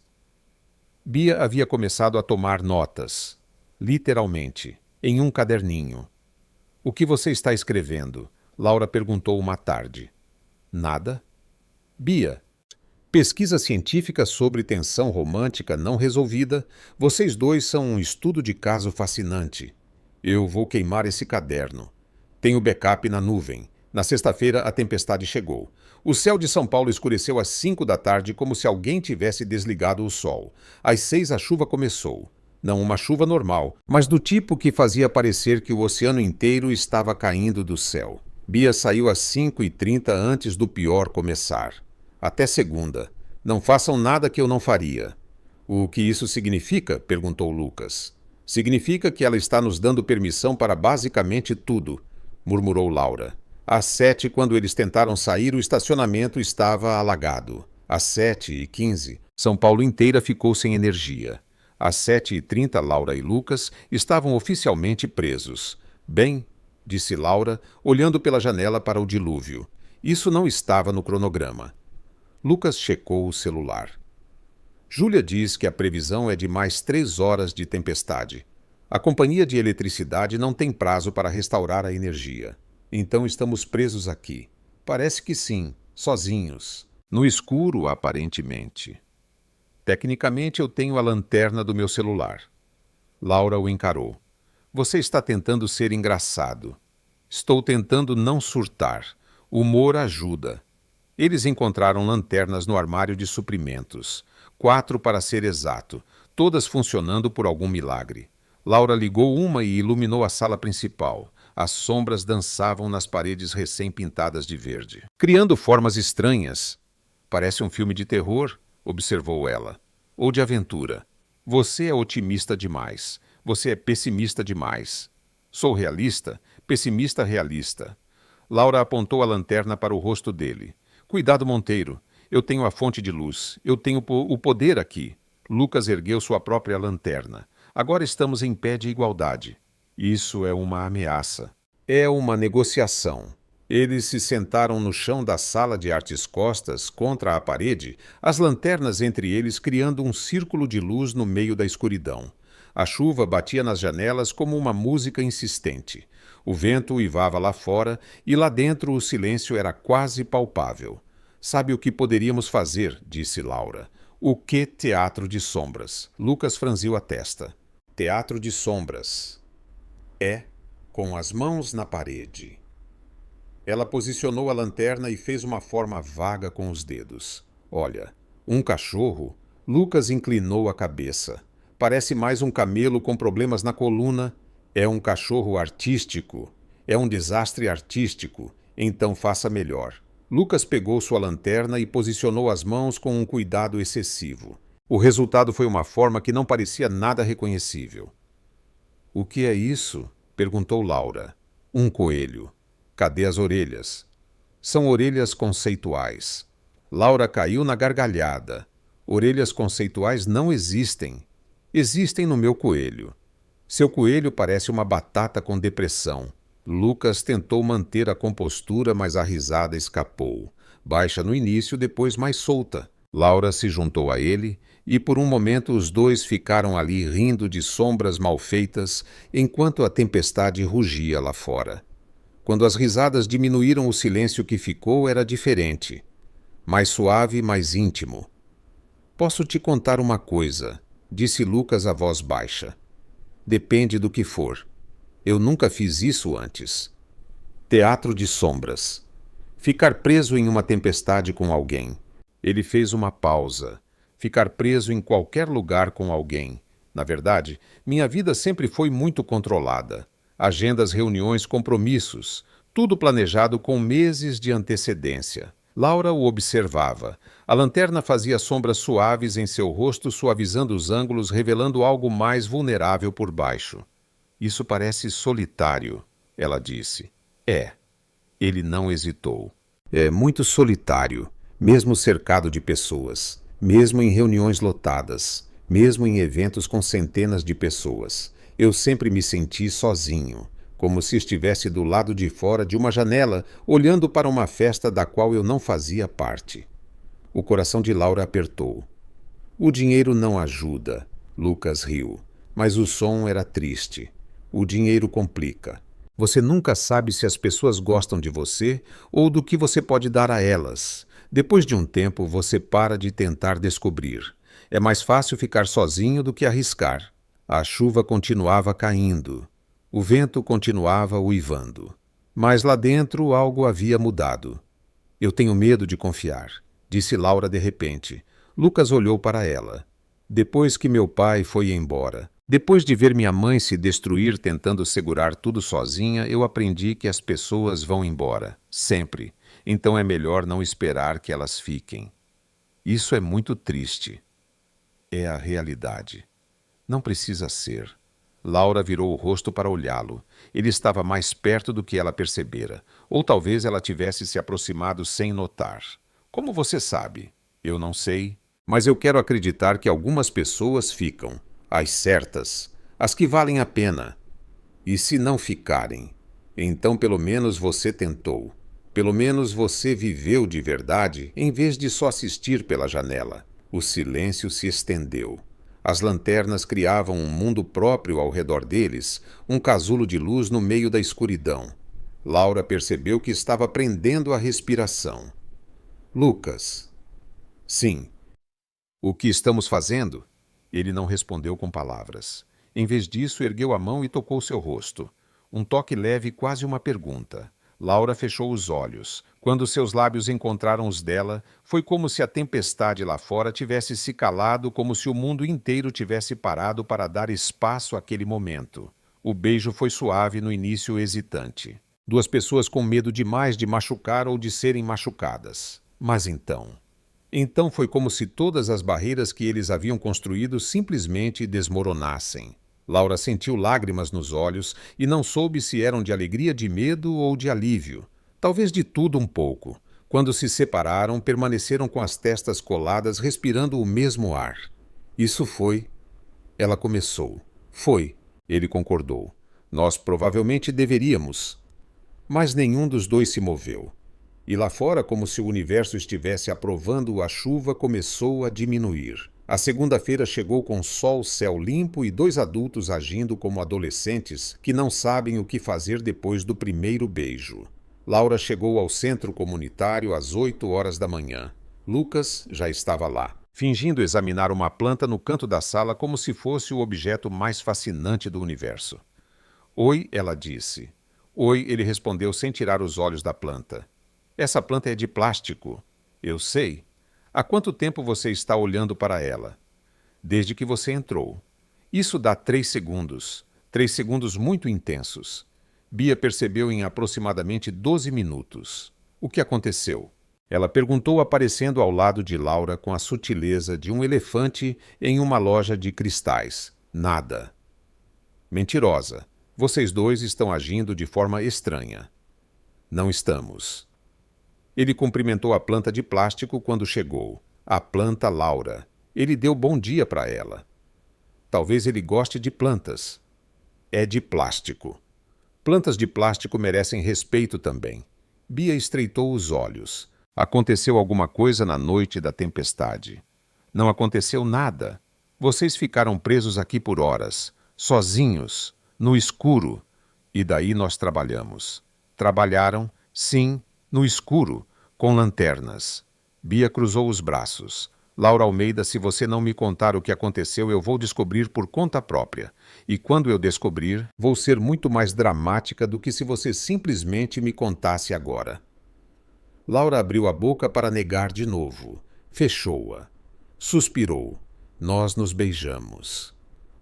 Bia havia começado a tomar notas, literalmente, em um caderninho. O que você está escrevendo? Laura perguntou uma tarde. Nada? Bia, pesquisa científica sobre tensão romântica não resolvida. Vocês dois são um estudo de caso fascinante. Eu vou queimar esse caderno. Tenho backup na nuvem. Na sexta-feira, a tempestade chegou. O céu de São Paulo escureceu às 5 da tarde, como se alguém tivesse desligado o sol. Às 6 a chuva começou. Não uma chuva normal, mas do tipo que fazia parecer que o oceano inteiro estava caindo do céu. Bia saiu às 5h30 antes do pior começar. Até segunda. Não façam nada que eu não faria. O que isso significa? Perguntou Lucas. Significa que ela está nos dando permissão para basicamente tudo, murmurou Laura. Às 7, quando eles tentaram sair, o estacionamento estava alagado. Às 7h15, São Paulo inteira ficou sem energia. Às 7h30, Laura e Lucas estavam oficialmente presos. Bem, disse Laura, olhando pela janela para o dilúvio. Isso não estava no cronograma. Lucas checou o celular. Júlia diz que a previsão é de mais 3 horas de tempestade. A companhia de eletricidade não tem prazo para restaurar a energia. Então estamos presos aqui. Parece que sim, sozinhos. No escuro, aparentemente. Tecnicamente, eu tenho a lanterna do meu celular. Laura o encarou. Você está tentando ser engraçado. Estou tentando não surtar. Humor ajuda. Eles encontraram lanternas no armário de suprimentos. 4 para ser exato, todas funcionando por algum milagre. Laura ligou uma e iluminou a sala principal. As sombras dançavam nas paredes recém-pintadas de verde, criando formas estranhas. Parece um filme de terror, observou ela. Ou de aventura. Você é otimista demais. Você é pessimista demais. Sou realista, pessimista realista. Laura apontou a lanterna para o rosto dele. Cuidado, Monteiro. Eu tenho a fonte de luz. Eu tenho o poder aqui. Lucas ergueu sua própria lanterna. Agora estamos em pé de igualdade. Isso é uma ameaça. É uma negociação. Eles se sentaram no chão da sala de artes costas, contra a parede, as lanternas entre eles criando um círculo de luz no meio da escuridão. A chuva batia nas janelas como uma música insistente. O vento uivava lá fora e lá dentro o silêncio era quase palpável. Sabe o que poderíamos fazer? Disse Laura. O que teatro de sombras? Lucas franziu a testa. Teatro de sombras. É com as mãos na parede. Ela posicionou a lanterna e fez uma forma vaga com os dedos. Olha, um cachorro? Lucas inclinou a cabeça. Parece mais um camelo com problemas na coluna. É um cachorro artístico. É um desastre artístico. Então faça melhor. Lucas pegou sua lanterna e posicionou as mãos com um cuidado excessivo. O resultado foi uma forma que não parecia nada reconhecível. O que é isso? Perguntou Laura. Um coelho. Cadê as orelhas? São orelhas conceituais. Laura caiu na gargalhada. Orelhas conceituais não existem. Existem no meu coelho. Seu coelho parece uma batata com depressão. Lucas tentou manter a compostura, mas a risada escapou. Baixa no início, depois mais solta. Laura se juntou a ele e por um momento os dois ficaram ali rindo de sombras mal feitas enquanto a tempestade rugia lá fora. Quando as risadas diminuíram, o silêncio que ficou era diferente. Mais suave, mais íntimo. Posso te contar uma coisa, disse Lucas a voz baixa. Depende do que for. Eu nunca fiz isso antes. Teatro de sombras. Ficar preso em uma tempestade com alguém. Ele fez uma pausa. Ficar preso em qualquer lugar com alguém. Na verdade, minha vida sempre foi muito controlada. Agendas, reuniões, compromissos. Tudo planejado com meses de antecedência. Laura o observava. A lanterna fazia sombras suaves em seu rosto, suavizando os ângulos, revelando algo mais vulnerável por baixo. Isso parece solitário, ela disse. É. Ele não hesitou. É muito solitário, mesmo cercado de pessoas, mesmo em reuniões lotadas, mesmo em eventos com centenas de pessoas. Eu sempre me senti sozinho, como se estivesse do lado de fora de uma janela, olhando para uma festa da qual eu não fazia parte. O coração de Laura apertou. O dinheiro não ajuda, Lucas riu, mas o som era triste. O dinheiro complica. Você nunca sabe se as pessoas gostam de você ou do que você pode dar a elas. Depois de um tempo, você para de tentar descobrir. É mais fácil ficar sozinho do que arriscar. A chuva continuava caindo. O vento continuava uivando. Mas lá dentro algo havia mudado. Eu tenho medo de confiar, disse Laura de repente. Lucas olhou para ela. Depois que meu pai foi embora, depois de ver minha mãe se destruir tentando segurar tudo sozinha, eu aprendi que as pessoas vão embora, sempre. Então é melhor não esperar que elas fiquem. Isso é muito triste. É a realidade. Não precisa ser. Laura virou o rosto para olhá-lo. Ele estava mais perto do que ela percebera. Ou talvez ela tivesse se aproximado sem notar. Como você sabe? Eu não sei. Mas eu quero acreditar que algumas pessoas ficam. As certas. As que valem a pena. E se não ficarem? Então pelo menos você tentou. Pelo menos você viveu de verdade, em vez de só assistir pela janela. O silêncio se estendeu. As lanternas criavam um mundo próprio ao redor deles, um casulo de luz no meio da escuridão. Laura percebeu que estava prendendo a respiração. Lucas. Sim. O que estamos fazendo? Ele não respondeu com palavras. Em vez disso, ergueu a mão e tocou seu rosto. Um toque leve, quase uma pergunta. Laura fechou os olhos. Quando seus lábios encontraram os dela, foi como se a tempestade lá fora tivesse se calado, como se o mundo inteiro tivesse parado para dar espaço àquele momento. O beijo foi suave no início, hesitante. Duas pessoas com medo demais de machucar ou de serem machucadas. Mas então foi como se todas as barreiras que eles haviam construído simplesmente desmoronassem. Laura sentiu lágrimas nos olhos e não soube se eram de alegria, de medo ou de alívio. Talvez de tudo um pouco. Quando se separaram, permaneceram com as testas coladas, respirando o mesmo ar. Isso foi. Ela começou. Foi. Ele concordou. Nós provavelmente deveríamos. Mas nenhum dos dois se moveu. E lá fora, como se o universo estivesse aprovando a chuva, começou a diminuir. A segunda-feira chegou com sol, céu limpo e dois adultos agindo como adolescentes que não sabem o que fazer depois do primeiro beijo. Laura chegou ao centro comunitário às 8 horas da manhã. Lucas já estava lá, fingindo examinar uma planta no canto da sala como se fosse o objeto mais fascinante do universo. Oi, ela disse. Oi, ele respondeu sem tirar os olhos da planta. Essa planta é de plástico. Eu sei. Há quanto tempo você está olhando para ela? Desde que você entrou. Isso dá 3 segundos. 3 segundos muito intensos. Bia percebeu em aproximadamente 12 minutos. O que aconteceu? Ela perguntou, aparecendo ao lado de Laura com a sutileza de um elefante em uma loja de cristais. Nada. Mentirosa. Vocês dois estão agindo de forma estranha. Não estamos. Ele cumprimentou a planta de plástico quando chegou. A planta Laura. Ele deu bom dia para ela. Talvez ele goste de plantas. É de plástico. Plantas de plástico merecem respeito também. Bia estreitou os olhos. Aconteceu alguma coisa na noite da tempestade. Não aconteceu nada. Vocês ficaram presos aqui por horas, sozinhos, no escuro. E daí nós trabalhamos. Trabalharam, sim, no escuro, com lanternas. Bia cruzou os braços. Laura Almeida, se você não me contar o que aconteceu, eu vou descobrir por conta própria. E quando eu descobrir, vou ser muito mais dramática do que se você simplesmente me contasse agora. Laura abriu a boca para negar de novo. Fechou-a. Suspirou. Nós nos beijamos.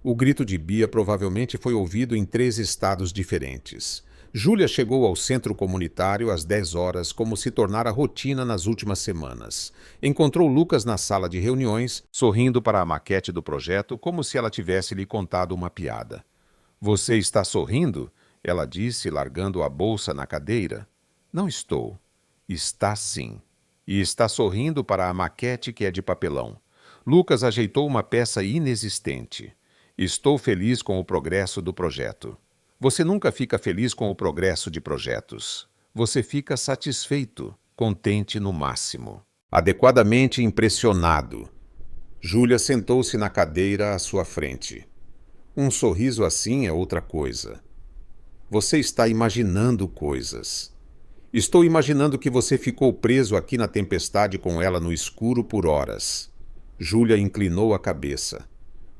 O grito de Bia provavelmente foi ouvido em 3 estados diferentes. Júlia chegou ao centro comunitário às 10 horas, como se tornara rotina nas últimas semanas. Encontrou Lucas na sala de reuniões, sorrindo para a maquete do projeto, como se ela tivesse lhe contado uma piada. Você está sorrindo? Ela disse, largando a bolsa na cadeira. Não estou. Está sim. E está sorrindo para a maquete que é de papelão. Lucas ajeitou uma peça inexistente. Estou feliz com o progresso do projeto. Você nunca fica feliz com o progresso de projetos. Você fica satisfeito, contente no máximo. Adequadamente impressionado. Júlia sentou-se na cadeira à sua frente. Um sorriso assim é outra coisa. Você está imaginando coisas. Estou imaginando que você ficou preso aqui na tempestade com ela no escuro por horas. Júlia inclinou a cabeça.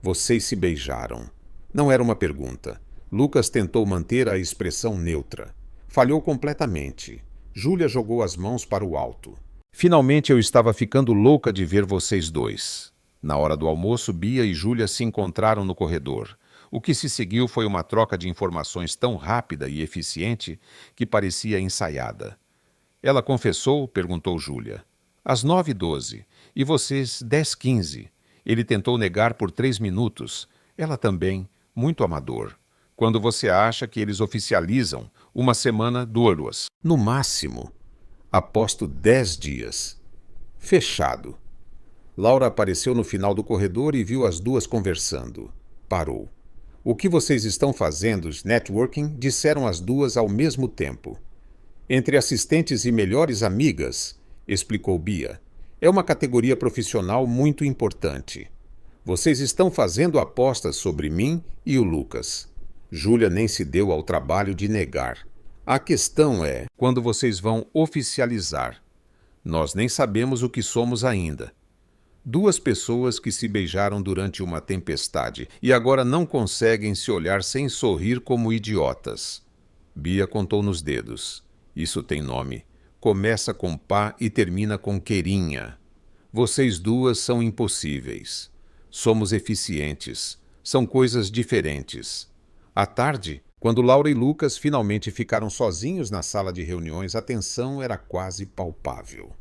Vocês se beijaram. Não era uma pergunta. Lucas tentou manter a expressão neutra. Falhou completamente. Júlia jogou as mãos para o alto. Finalmente eu estava ficando louca de ver vocês dois. Na hora do almoço, Bia e Júlia se encontraram no corredor. O que se seguiu foi uma troca de informações tão rápida e eficiente que parecia ensaiada. Ela confessou? Perguntou Júlia. Às 9h12. E vocês, 10h15. Ele tentou negar por 3 minutos. Ela também, muito amador. Quando você acha que eles oficializam, 1 semana, 2. No máximo. Aposto 10 dias. Fechado. Laura apareceu no final do corredor e viu as duas conversando. Parou. O que vocês estão fazendo, networking, disseram as duas ao mesmo tempo. Entre assistentes e melhores amigas, explicou Bia. É uma categoria profissional muito importante. Vocês estão fazendo apostas sobre mim e o Lucas. Júlia nem se deu ao trabalho de negar. A questão é quando vocês vão oficializar. Nós nem sabemos o que somos ainda. 2 pessoas que se beijaram durante uma tempestade e agora não conseguem se olhar sem sorrir como idiotas. Bia contou nos dedos. Isso tem nome. Começa com pá e termina com querinha. Vocês duas são impossíveis. Somos eficientes. São coisas diferentes. À tarde, quando Laura e Lucas finalmente ficaram sozinhos na sala de reuniões, a tensão era quase palpável.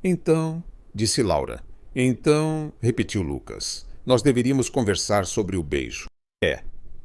Então, disse Laura. Então, repetiu Lucas, nós deveríamos conversar sobre o beijo.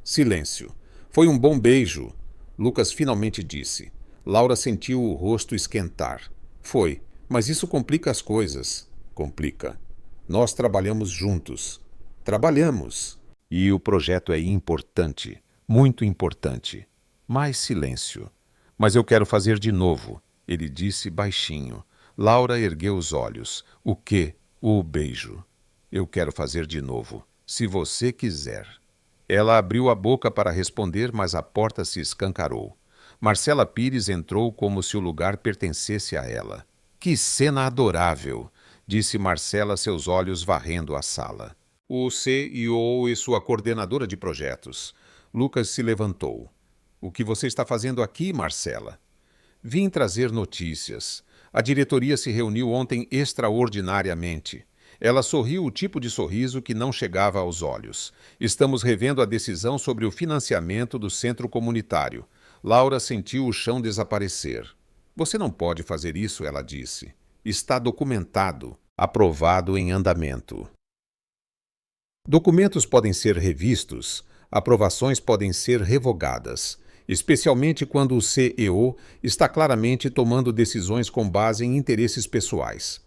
Silêncio. Foi um bom beijo, Lucas finalmente disse. Laura sentiu o rosto esquentar. Foi, mas isso complica as coisas. Complica. Nós trabalhamos juntos. Trabalhamos. E o projeto é importante, muito importante. Mais silêncio. Mas eu quero fazer de novo, ele disse baixinho. Laura ergueu os olhos. O quê? O beijo. Eu quero fazer de novo, se você quiser. Ela abriu a boca para responder, mas a porta se escancarou. Marcela Pires entrou como se o lugar pertencesse a ela. Que cena adorável, disse Marcela, seus olhos varrendo a sala. O CEO e sua coordenadora de projetos. Lucas se levantou. O que você está fazendo aqui, Marcela? Vim trazer notícias. A diretoria se reuniu ontem extraordinariamente. Ela sorriu o tipo de sorriso que não chegava aos olhos. Estamos revendo a decisão sobre o financiamento do centro comunitário. Laura sentiu o chão desaparecer. Você não pode fazer isso, ela disse. Está documentado, aprovado em andamento. Documentos podem ser revistos, aprovações podem ser revogadas. Especialmente quando o CEO está claramente tomando decisões com base em interesses pessoais.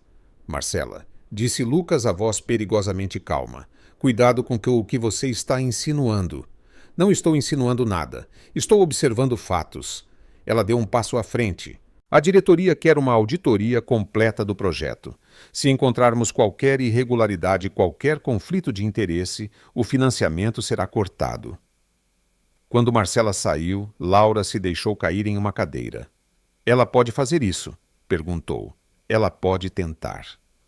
Marcela, disse Lucas a voz perigosamente calma. Cuidado com o que você está insinuando. Não estou insinuando nada. Estou observando fatos. Ela deu um passo à frente. A diretoria quer uma auditoria completa do projeto. Se encontrarmos qualquer irregularidade, qualquer conflito de interesse, o financiamento será cortado. Quando Marcela saiu, Laura se deixou cair em uma cadeira. Ela pode fazer isso? Perguntou. Ela pode tentar.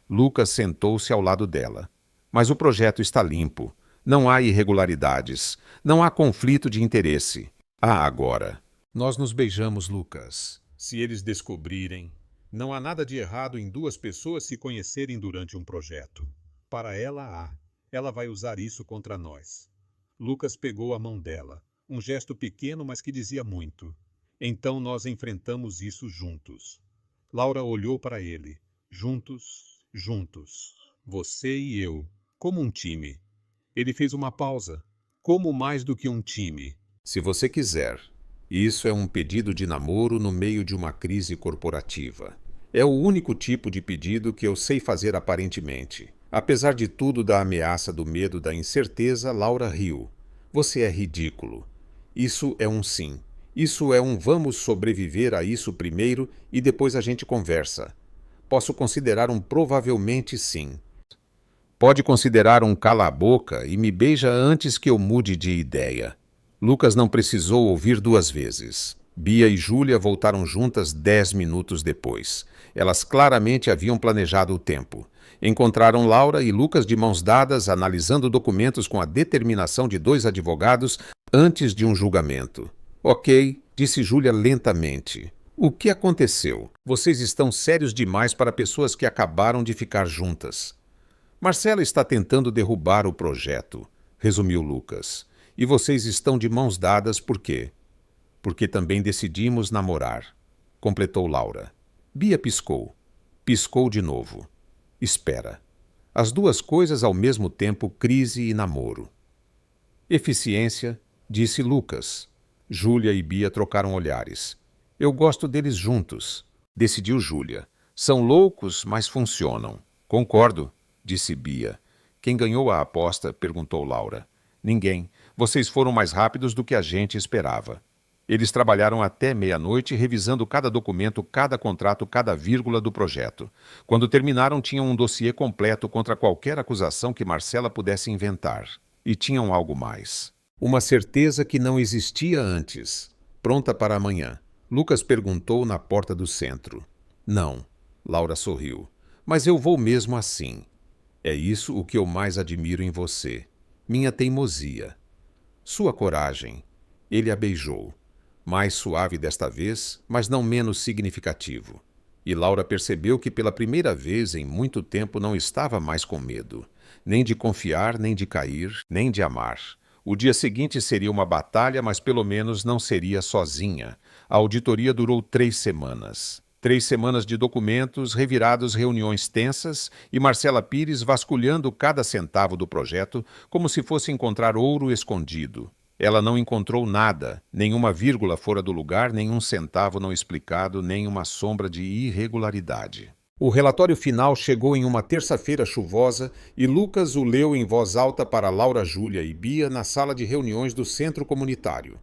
Lucas sentou-se ao lado dela. Mas o projeto está limpo. Não há irregularidades. Não há conflito de interesse. Há agora. Nós nos beijamos, Lucas. Se eles descobrirem, não há nada de errado em 2 pessoas se conhecerem durante um projeto. Para ela há. Ela vai usar isso contra nós. Lucas pegou a mão dela. Um gesto pequeno, mas que dizia muito. Então nós enfrentamos isso juntos. Laura olhou para ele. Juntos, juntos. Você e eu. Como um time. Ele fez uma pausa. Como mais do que um time. Se você quiser. Isso é um pedido de namoro no meio de uma crise corporativa. É o único tipo de pedido que eu sei fazer aparentemente. Apesar de tudo, da ameaça, do medo, da incerteza, Laura riu. Você é ridículo. Isso é um sim. Isso é um vamos sobreviver a isso primeiro e depois a gente conversa. Posso considerar um provavelmente sim. Pode considerar um cala a boca e me beija antes que eu mude de ideia. Lucas não precisou ouvir duas vezes. Bia e Júlia voltaram juntas 10 minutos depois. Elas claramente haviam planejado o tempo. Encontraram Laura e Lucas de mãos dadas, analisando documentos com a determinação de dois advogados antes de um julgamento. Ok, disse Júlia lentamente. O que aconteceu? Vocês estão sérios demais para pessoas que acabaram de ficar juntas. Marcela está tentando derrubar o projeto, resumiu Lucas. E vocês estão de mãos dadas por quê? Porque também decidimos namorar, completou Laura. Bia piscou. Piscou de novo. Espera. As duas coisas ao mesmo tempo, crise e namoro. Eficiência, disse Lucas. Júlia e Bia trocaram olhares. Eu gosto deles juntos, decidiu Júlia. São loucos, mas funcionam. Concordo, disse Bia. Quem ganhou a aposta? Perguntou Laura. Ninguém. Vocês foram mais rápidos do que a gente esperava. Eles trabalharam até meia-noite revisando cada documento, cada contrato, cada vírgula do projeto. Quando terminaram, tinham um dossiê completo contra qualquer acusação que Marcela pudesse inventar. E tinham algo mais. Uma certeza que não existia antes. Pronta para amanhã. Lucas perguntou na porta do centro. Não. Laura sorriu. Mas eu vou mesmo assim. É isso o que eu mais admiro em você. Minha teimosia. Sua coragem. Ele a beijou. Mais suave desta vez, mas não menos significativo. E Laura percebeu que pela primeira vez em muito tempo não estava mais com medo. Nem de confiar, nem de cair, nem de amar. O dia seguinte seria uma batalha, mas pelo menos não seria sozinha. A auditoria durou 3 semanas. 3 semanas de documentos, revirados, reuniões tensas e Marcela Pires vasculhando cada centavo do projeto como se fosse encontrar ouro escondido. Ela não encontrou nada, nenhuma vírgula fora do lugar, nenhum centavo não explicado, nem uma sombra de irregularidade. O relatório final chegou em uma terça-feira chuvosa e Lucas o leu em voz alta para Laura, Júlia e Bia na sala de reuniões do centro comunitário.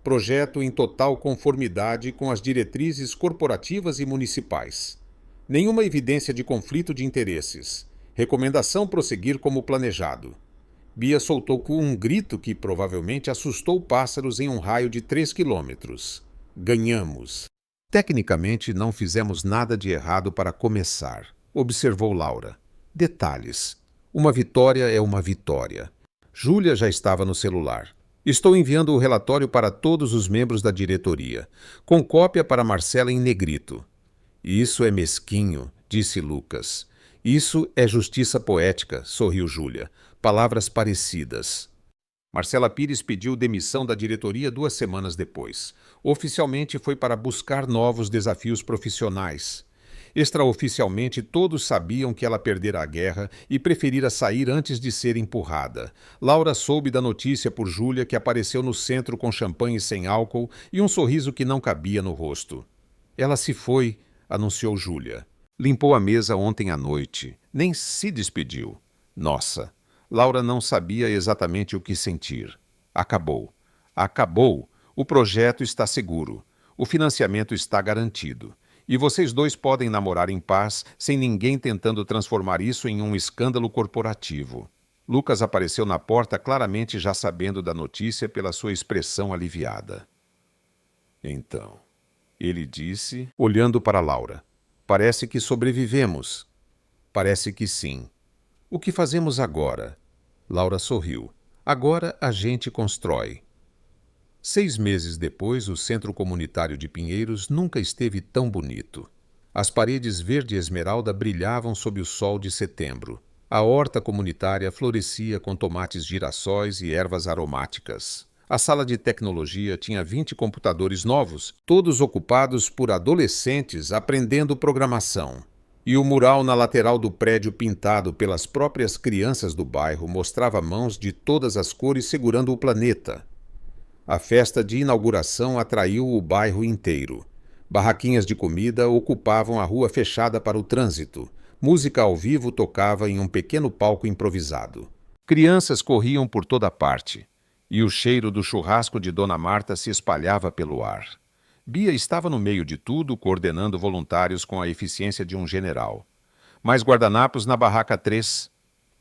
Projeto em total conformidade com as diretrizes corporativas e municipais. Nenhuma evidência de conflito de interesses. Recomendação prosseguir como planejado. Bia soltou com um grito que provavelmente assustou pássaros em um raio de 3 quilômetros. Ganhamos. Tecnicamente, não fizemos nada de errado para começar, observou Laura. Detalhes. Uma vitória é uma vitória. Júlia já estava no celular. Estou enviando o relatório para todos os membros da diretoria, com cópia para Marcela em negrito. Isso é mesquinho, disse Lucas. Isso é justiça poética, sorriu Júlia. Palavras parecidas. Marcela Pires pediu demissão da diretoria 2 semanas depois. Oficialmente foi para buscar novos desafios profissionais. Extraoficialmente, todos sabiam que ela perdera a guerra e preferira sair antes de ser empurrada. Laura soube da notícia por Júlia, que apareceu no centro com champanhe sem álcool e um sorriso que não cabia no rosto. Ela se foi, anunciou Júlia. Limpou a mesa ontem à noite. Nem se despediu. Nossa, Laura não sabia exatamente o que sentir. Acabou. Acabou. O projeto está seguro. O financiamento está garantido. E vocês dois podem namorar em paz, sem ninguém tentando transformar isso em um escândalo corporativo. Lucas apareceu na porta claramente já sabendo da notícia pela sua expressão aliviada. Então, ele disse, olhando para Laura, parece que sobrevivemos. Parece que sim. O que fazemos agora? Laura sorriu. Agora a gente constrói. 6 meses depois, o Centro Comunitário de Pinheiros nunca esteve tão bonito. As paredes verde esmeralda brilhavam sob o sol de setembro. A horta comunitária florescia com tomates girassóis e ervas aromáticas. A sala de tecnologia tinha 20 computadores novos, todos ocupados por adolescentes aprendendo programação. E o mural na lateral do prédio pintado pelas próprias crianças do bairro mostrava mãos de todas as cores segurando o planeta. A festa de inauguração atraiu o bairro inteiro. Barraquinhas de comida ocupavam a rua fechada para o trânsito. Música ao vivo tocava em um pequeno palco improvisado. Crianças corriam por toda parte. E o cheiro do churrasco de Dona Marta se espalhava pelo ar. Bia estava no meio de tudo, coordenando voluntários com a eficiência de um general. Mais guardanapos na barraca 3.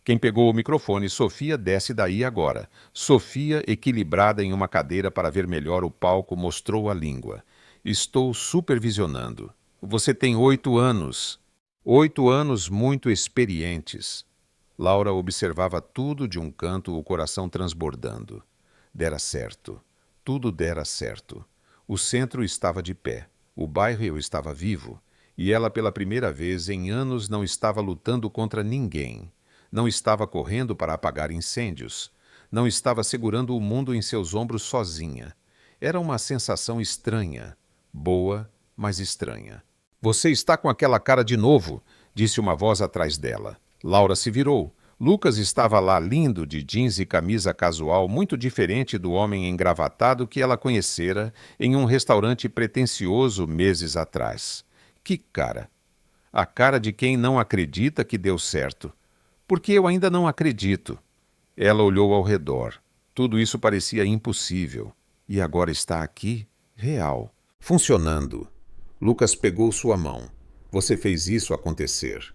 Quem pegou o microfone, Sofia, desce daí agora. Sofia, equilibrada em uma cadeira para ver melhor o palco, mostrou a língua. Estou supervisionando. Você tem 8 anos. 8 anos muito experientes. Laura observava tudo de um canto, o coração transbordando. Dera certo. Tudo dera certo. O centro estava de pé. O bairro estava vivo. E ela, pela primeira vez em anos, não estava lutando contra ninguém. Não estava correndo para apagar incêndios. Não estava segurando o mundo em seus ombros sozinha. Era uma sensação estranha. Boa, mas estranha. Você está com aquela cara de novo, disse uma voz atrás dela. Laura se virou. Lucas estava lá lindo de jeans e camisa casual, muito diferente do homem engravatado que ela conhecera em um restaurante pretensioso meses atrás. Que cara! A cara de quem não acredita que deu certo. Porque eu ainda não acredito. Ela olhou ao redor. Tudo isso parecia impossível. E agora está aqui, real, funcionando. Lucas pegou sua mão. Você fez isso acontecer.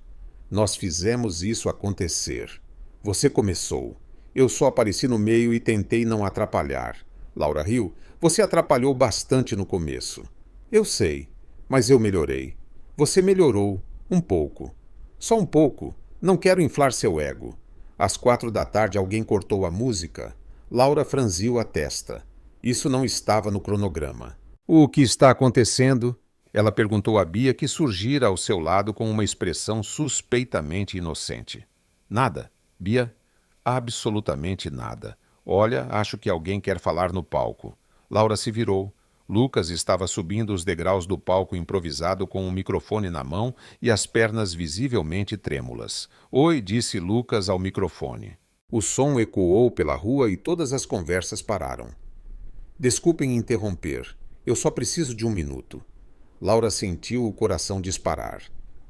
Nós fizemos isso acontecer. Você começou. Eu só apareci no meio e tentei não atrapalhar. Laura riu. Você atrapalhou bastante no começo. Eu sei, mas eu melhorei. Você melhorou, um pouco. Só um pouco. Não quero inflar seu ego. Às 4 da tarde alguém cortou a música. Laura franziu a testa. Isso não estava no cronograma. O que está acontecendo? Ela perguntou a Bia, que surgira ao seu lado com uma expressão suspeitamente inocente. Nada, Bia. Absolutamente nada. Olha, acho que alguém quer falar no palco. Laura se virou. Lucas estava subindo os degraus do palco improvisado com um microfone na mão e as pernas visivelmente trêmulas. Oi, disse Lucas ao microfone. O som ecoou pela rua e todas as conversas pararam. Desculpem interromper. Eu só preciso de um minuto. Laura sentiu o coração disparar.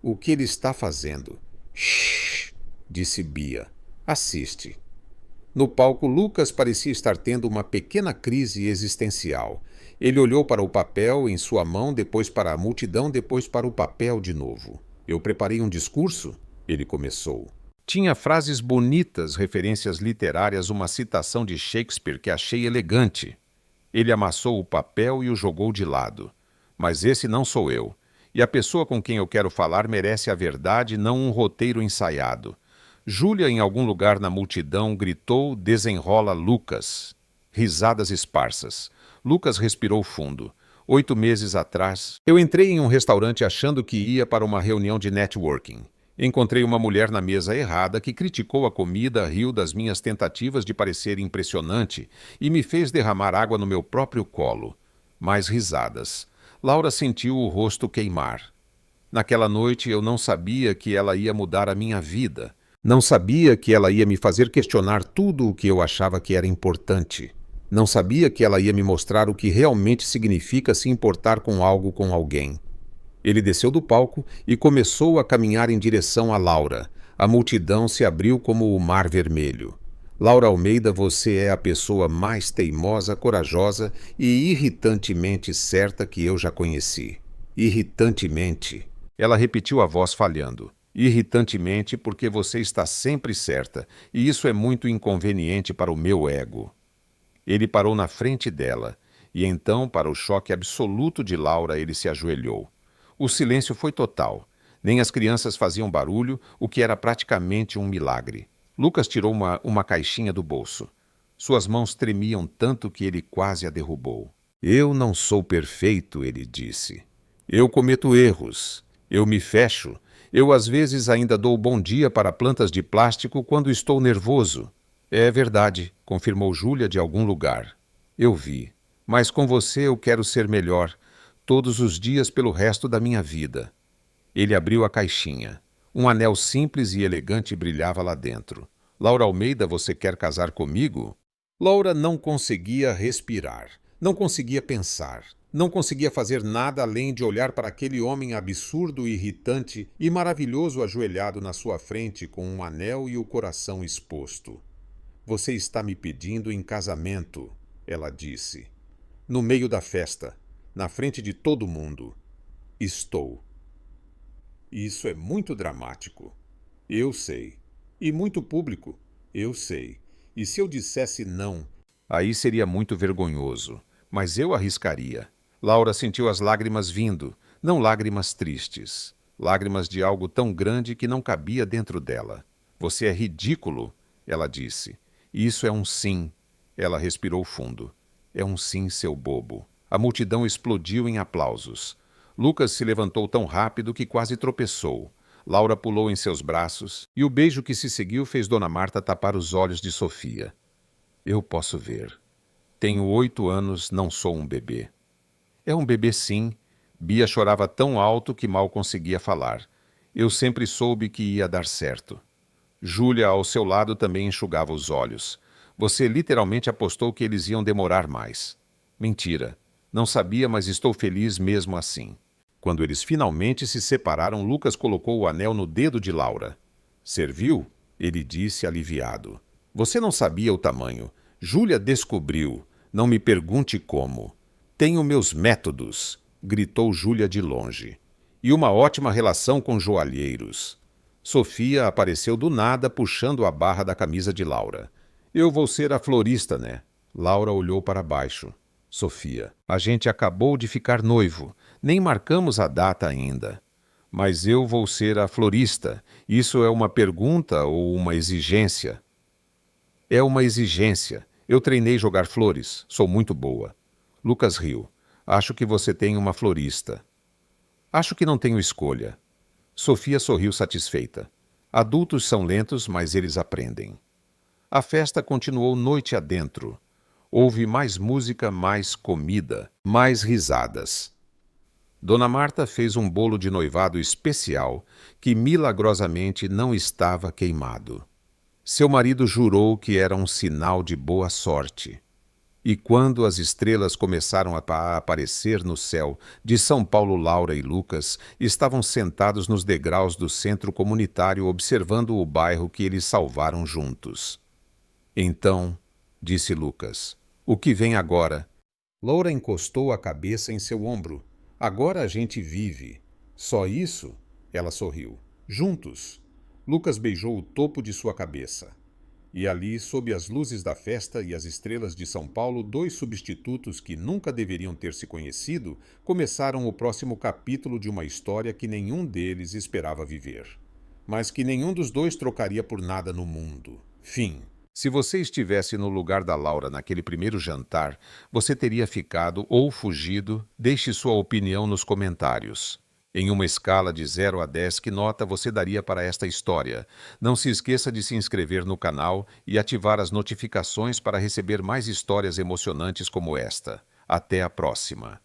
O que ele está fazendo? Shhh, disse Bia. Assiste. No palco, Lucas parecia estar tendo uma pequena crise existencial. Ele olhou para o papel em sua mão, depois para a multidão, depois para o papel de novo. Eu preparei um discurso? Ele começou. Tinha frases bonitas, referências literárias, uma citação de Shakespeare que achei elegante. Ele amassou o papel e o jogou de lado. Mas esse não sou eu. E a pessoa com quem eu quero falar merece a verdade, não um roteiro ensaiado. Júlia, em algum lugar na multidão, gritou: desenrola Lucas. Risadas esparsas. Lucas respirou fundo. 8 meses atrás, eu entrei em um restaurante achando que ia para uma reunião de networking. Encontrei uma mulher na mesa errada que criticou a comida, riu das minhas tentativas de parecer impressionante e me fez derramar água no meu próprio colo. Mais risadas. Laura sentiu o rosto queimar. Naquela noite eu não sabia que ela ia mudar a minha vida. Não sabia que ela ia me fazer questionar tudo o que eu achava que era importante. Não sabia que ela ia me mostrar o que realmente significa se importar com algo com alguém. Ele desceu do palco e começou a caminhar em direção a Laura. A multidão se abriu como o mar vermelho. Laura Almeida, você é a pessoa mais teimosa, corajosa e irritantemente certa que eu já conheci. Irritantemente. Ela repetiu a voz falhando. Irritantemente, porque você está sempre certa, e isso é muito inconveniente para o meu ego. Ele parou na frente dela, e então, para o choque absoluto de Laura, ele se ajoelhou. O silêncio foi total. Nem as crianças faziam barulho, o que era praticamente um milagre. Lucas tirou uma caixinha do bolso. Suas mãos tremiam tanto que ele quase a derrubou. Eu não sou perfeito, ele disse. Eu cometo erros. Eu me fecho. Eu às vezes ainda dou bom dia para plantas de plástico quando estou nervoso. É verdade, confirmou Júlia de algum lugar. Eu vi. Mas com você eu quero ser melhor, todos os dias pelo resto da minha vida. Ele abriu a caixinha. Um anel simples e elegante brilhava lá dentro. Laura Almeida, você quer casar comigo? Laura não conseguia respirar. Não conseguia pensar. Não conseguia fazer nada além de olhar para aquele homem absurdo, irritante e maravilhoso ajoelhado na sua frente com um anel e o coração exposto. Você está me pedindo em casamento, ela disse. No meio da festa, na frente de todo mundo. Estou. Isso é muito dramático. Eu sei. E muito público. Eu sei. E se eu dissesse não? Aí seria muito vergonhoso. Mas eu arriscaria. Laura sentiu as lágrimas vindo, não lágrimas tristes. Lágrimas de algo tão grande que não cabia dentro dela. Você é ridículo, ela disse. Isso é um sim. Ela respirou fundo. É um sim, seu bobo. A multidão explodiu em aplausos. Lucas se levantou tão rápido que quase tropeçou. Laura pulou em seus braços, e o beijo que se seguiu fez Dona Marta tapar os olhos de Sofia. Eu posso ver. Tenho 8 anos, não sou um bebê. É um bebê sim. Bia chorava tão alto que mal conseguia falar. Eu sempre soube que ia dar certo. Júlia, ao seu lado, também enxugava os olhos. Você literalmente apostou que eles iam demorar mais. Mentira. Não sabia, mas estou feliz mesmo assim. Quando eles finalmente se separaram, Lucas colocou o anel no dedo de Laura. Serviu? Ele disse aliviado. Você não sabia o tamanho. Júlia descobriu. Não me pergunte como. Tenho meus métodos, gritou Júlia de longe. E uma ótima relação com joalheiros. Sofia apareceu do nada puxando a barra da camisa de Laura. Eu vou ser a florista, né? Laura olhou para baixo. Sofia, a gente acabou de ficar noivo. Nem marcamos a data ainda. Mas eu vou ser a florista. Isso é uma pergunta ou uma exigência? É uma exigência. Eu treinei jogar flores. Sou muito boa. Lucas riu. Acho que você tem uma florista. Acho que não tenho escolha. Sofia sorriu satisfeita. Adultos são lentos, mas eles aprendem. A festa continuou noite adentro. Houve mais música, mais comida, mais risadas. Dona Marta fez um bolo de noivado especial que milagrosamente não estava queimado. Seu marido jurou que era um sinal de boa sorte. E quando as estrelas começaram a aparecer no céu de São Paulo, Laura e Lucas estavam sentados nos degraus do centro comunitário observando o bairro que eles salvaram juntos. Então, disse Lucas, o que vem agora? Laura encostou a cabeça em seu ombro. Agora a gente vive. Só isso? Ela sorriu. Juntos. Lucas beijou o topo de sua cabeça. E ali, sob as luzes da festa e as estrelas de São Paulo, 2 substitutos que nunca deveriam ter se conhecido começaram o próximo capítulo de uma história que nenhum deles esperava viver. Mas que nenhum dos dois trocaria por nada no mundo. Fim. Se você estivesse no lugar da Laura naquele primeiro jantar, você teria ficado ou fugido? Deixe sua opinião nos comentários. Em uma escala de 0 a 10, que nota você daria para esta história? Não se esqueça de se inscrever no canal e ativar as notificações para receber mais histórias emocionantes como esta. Até a próxima!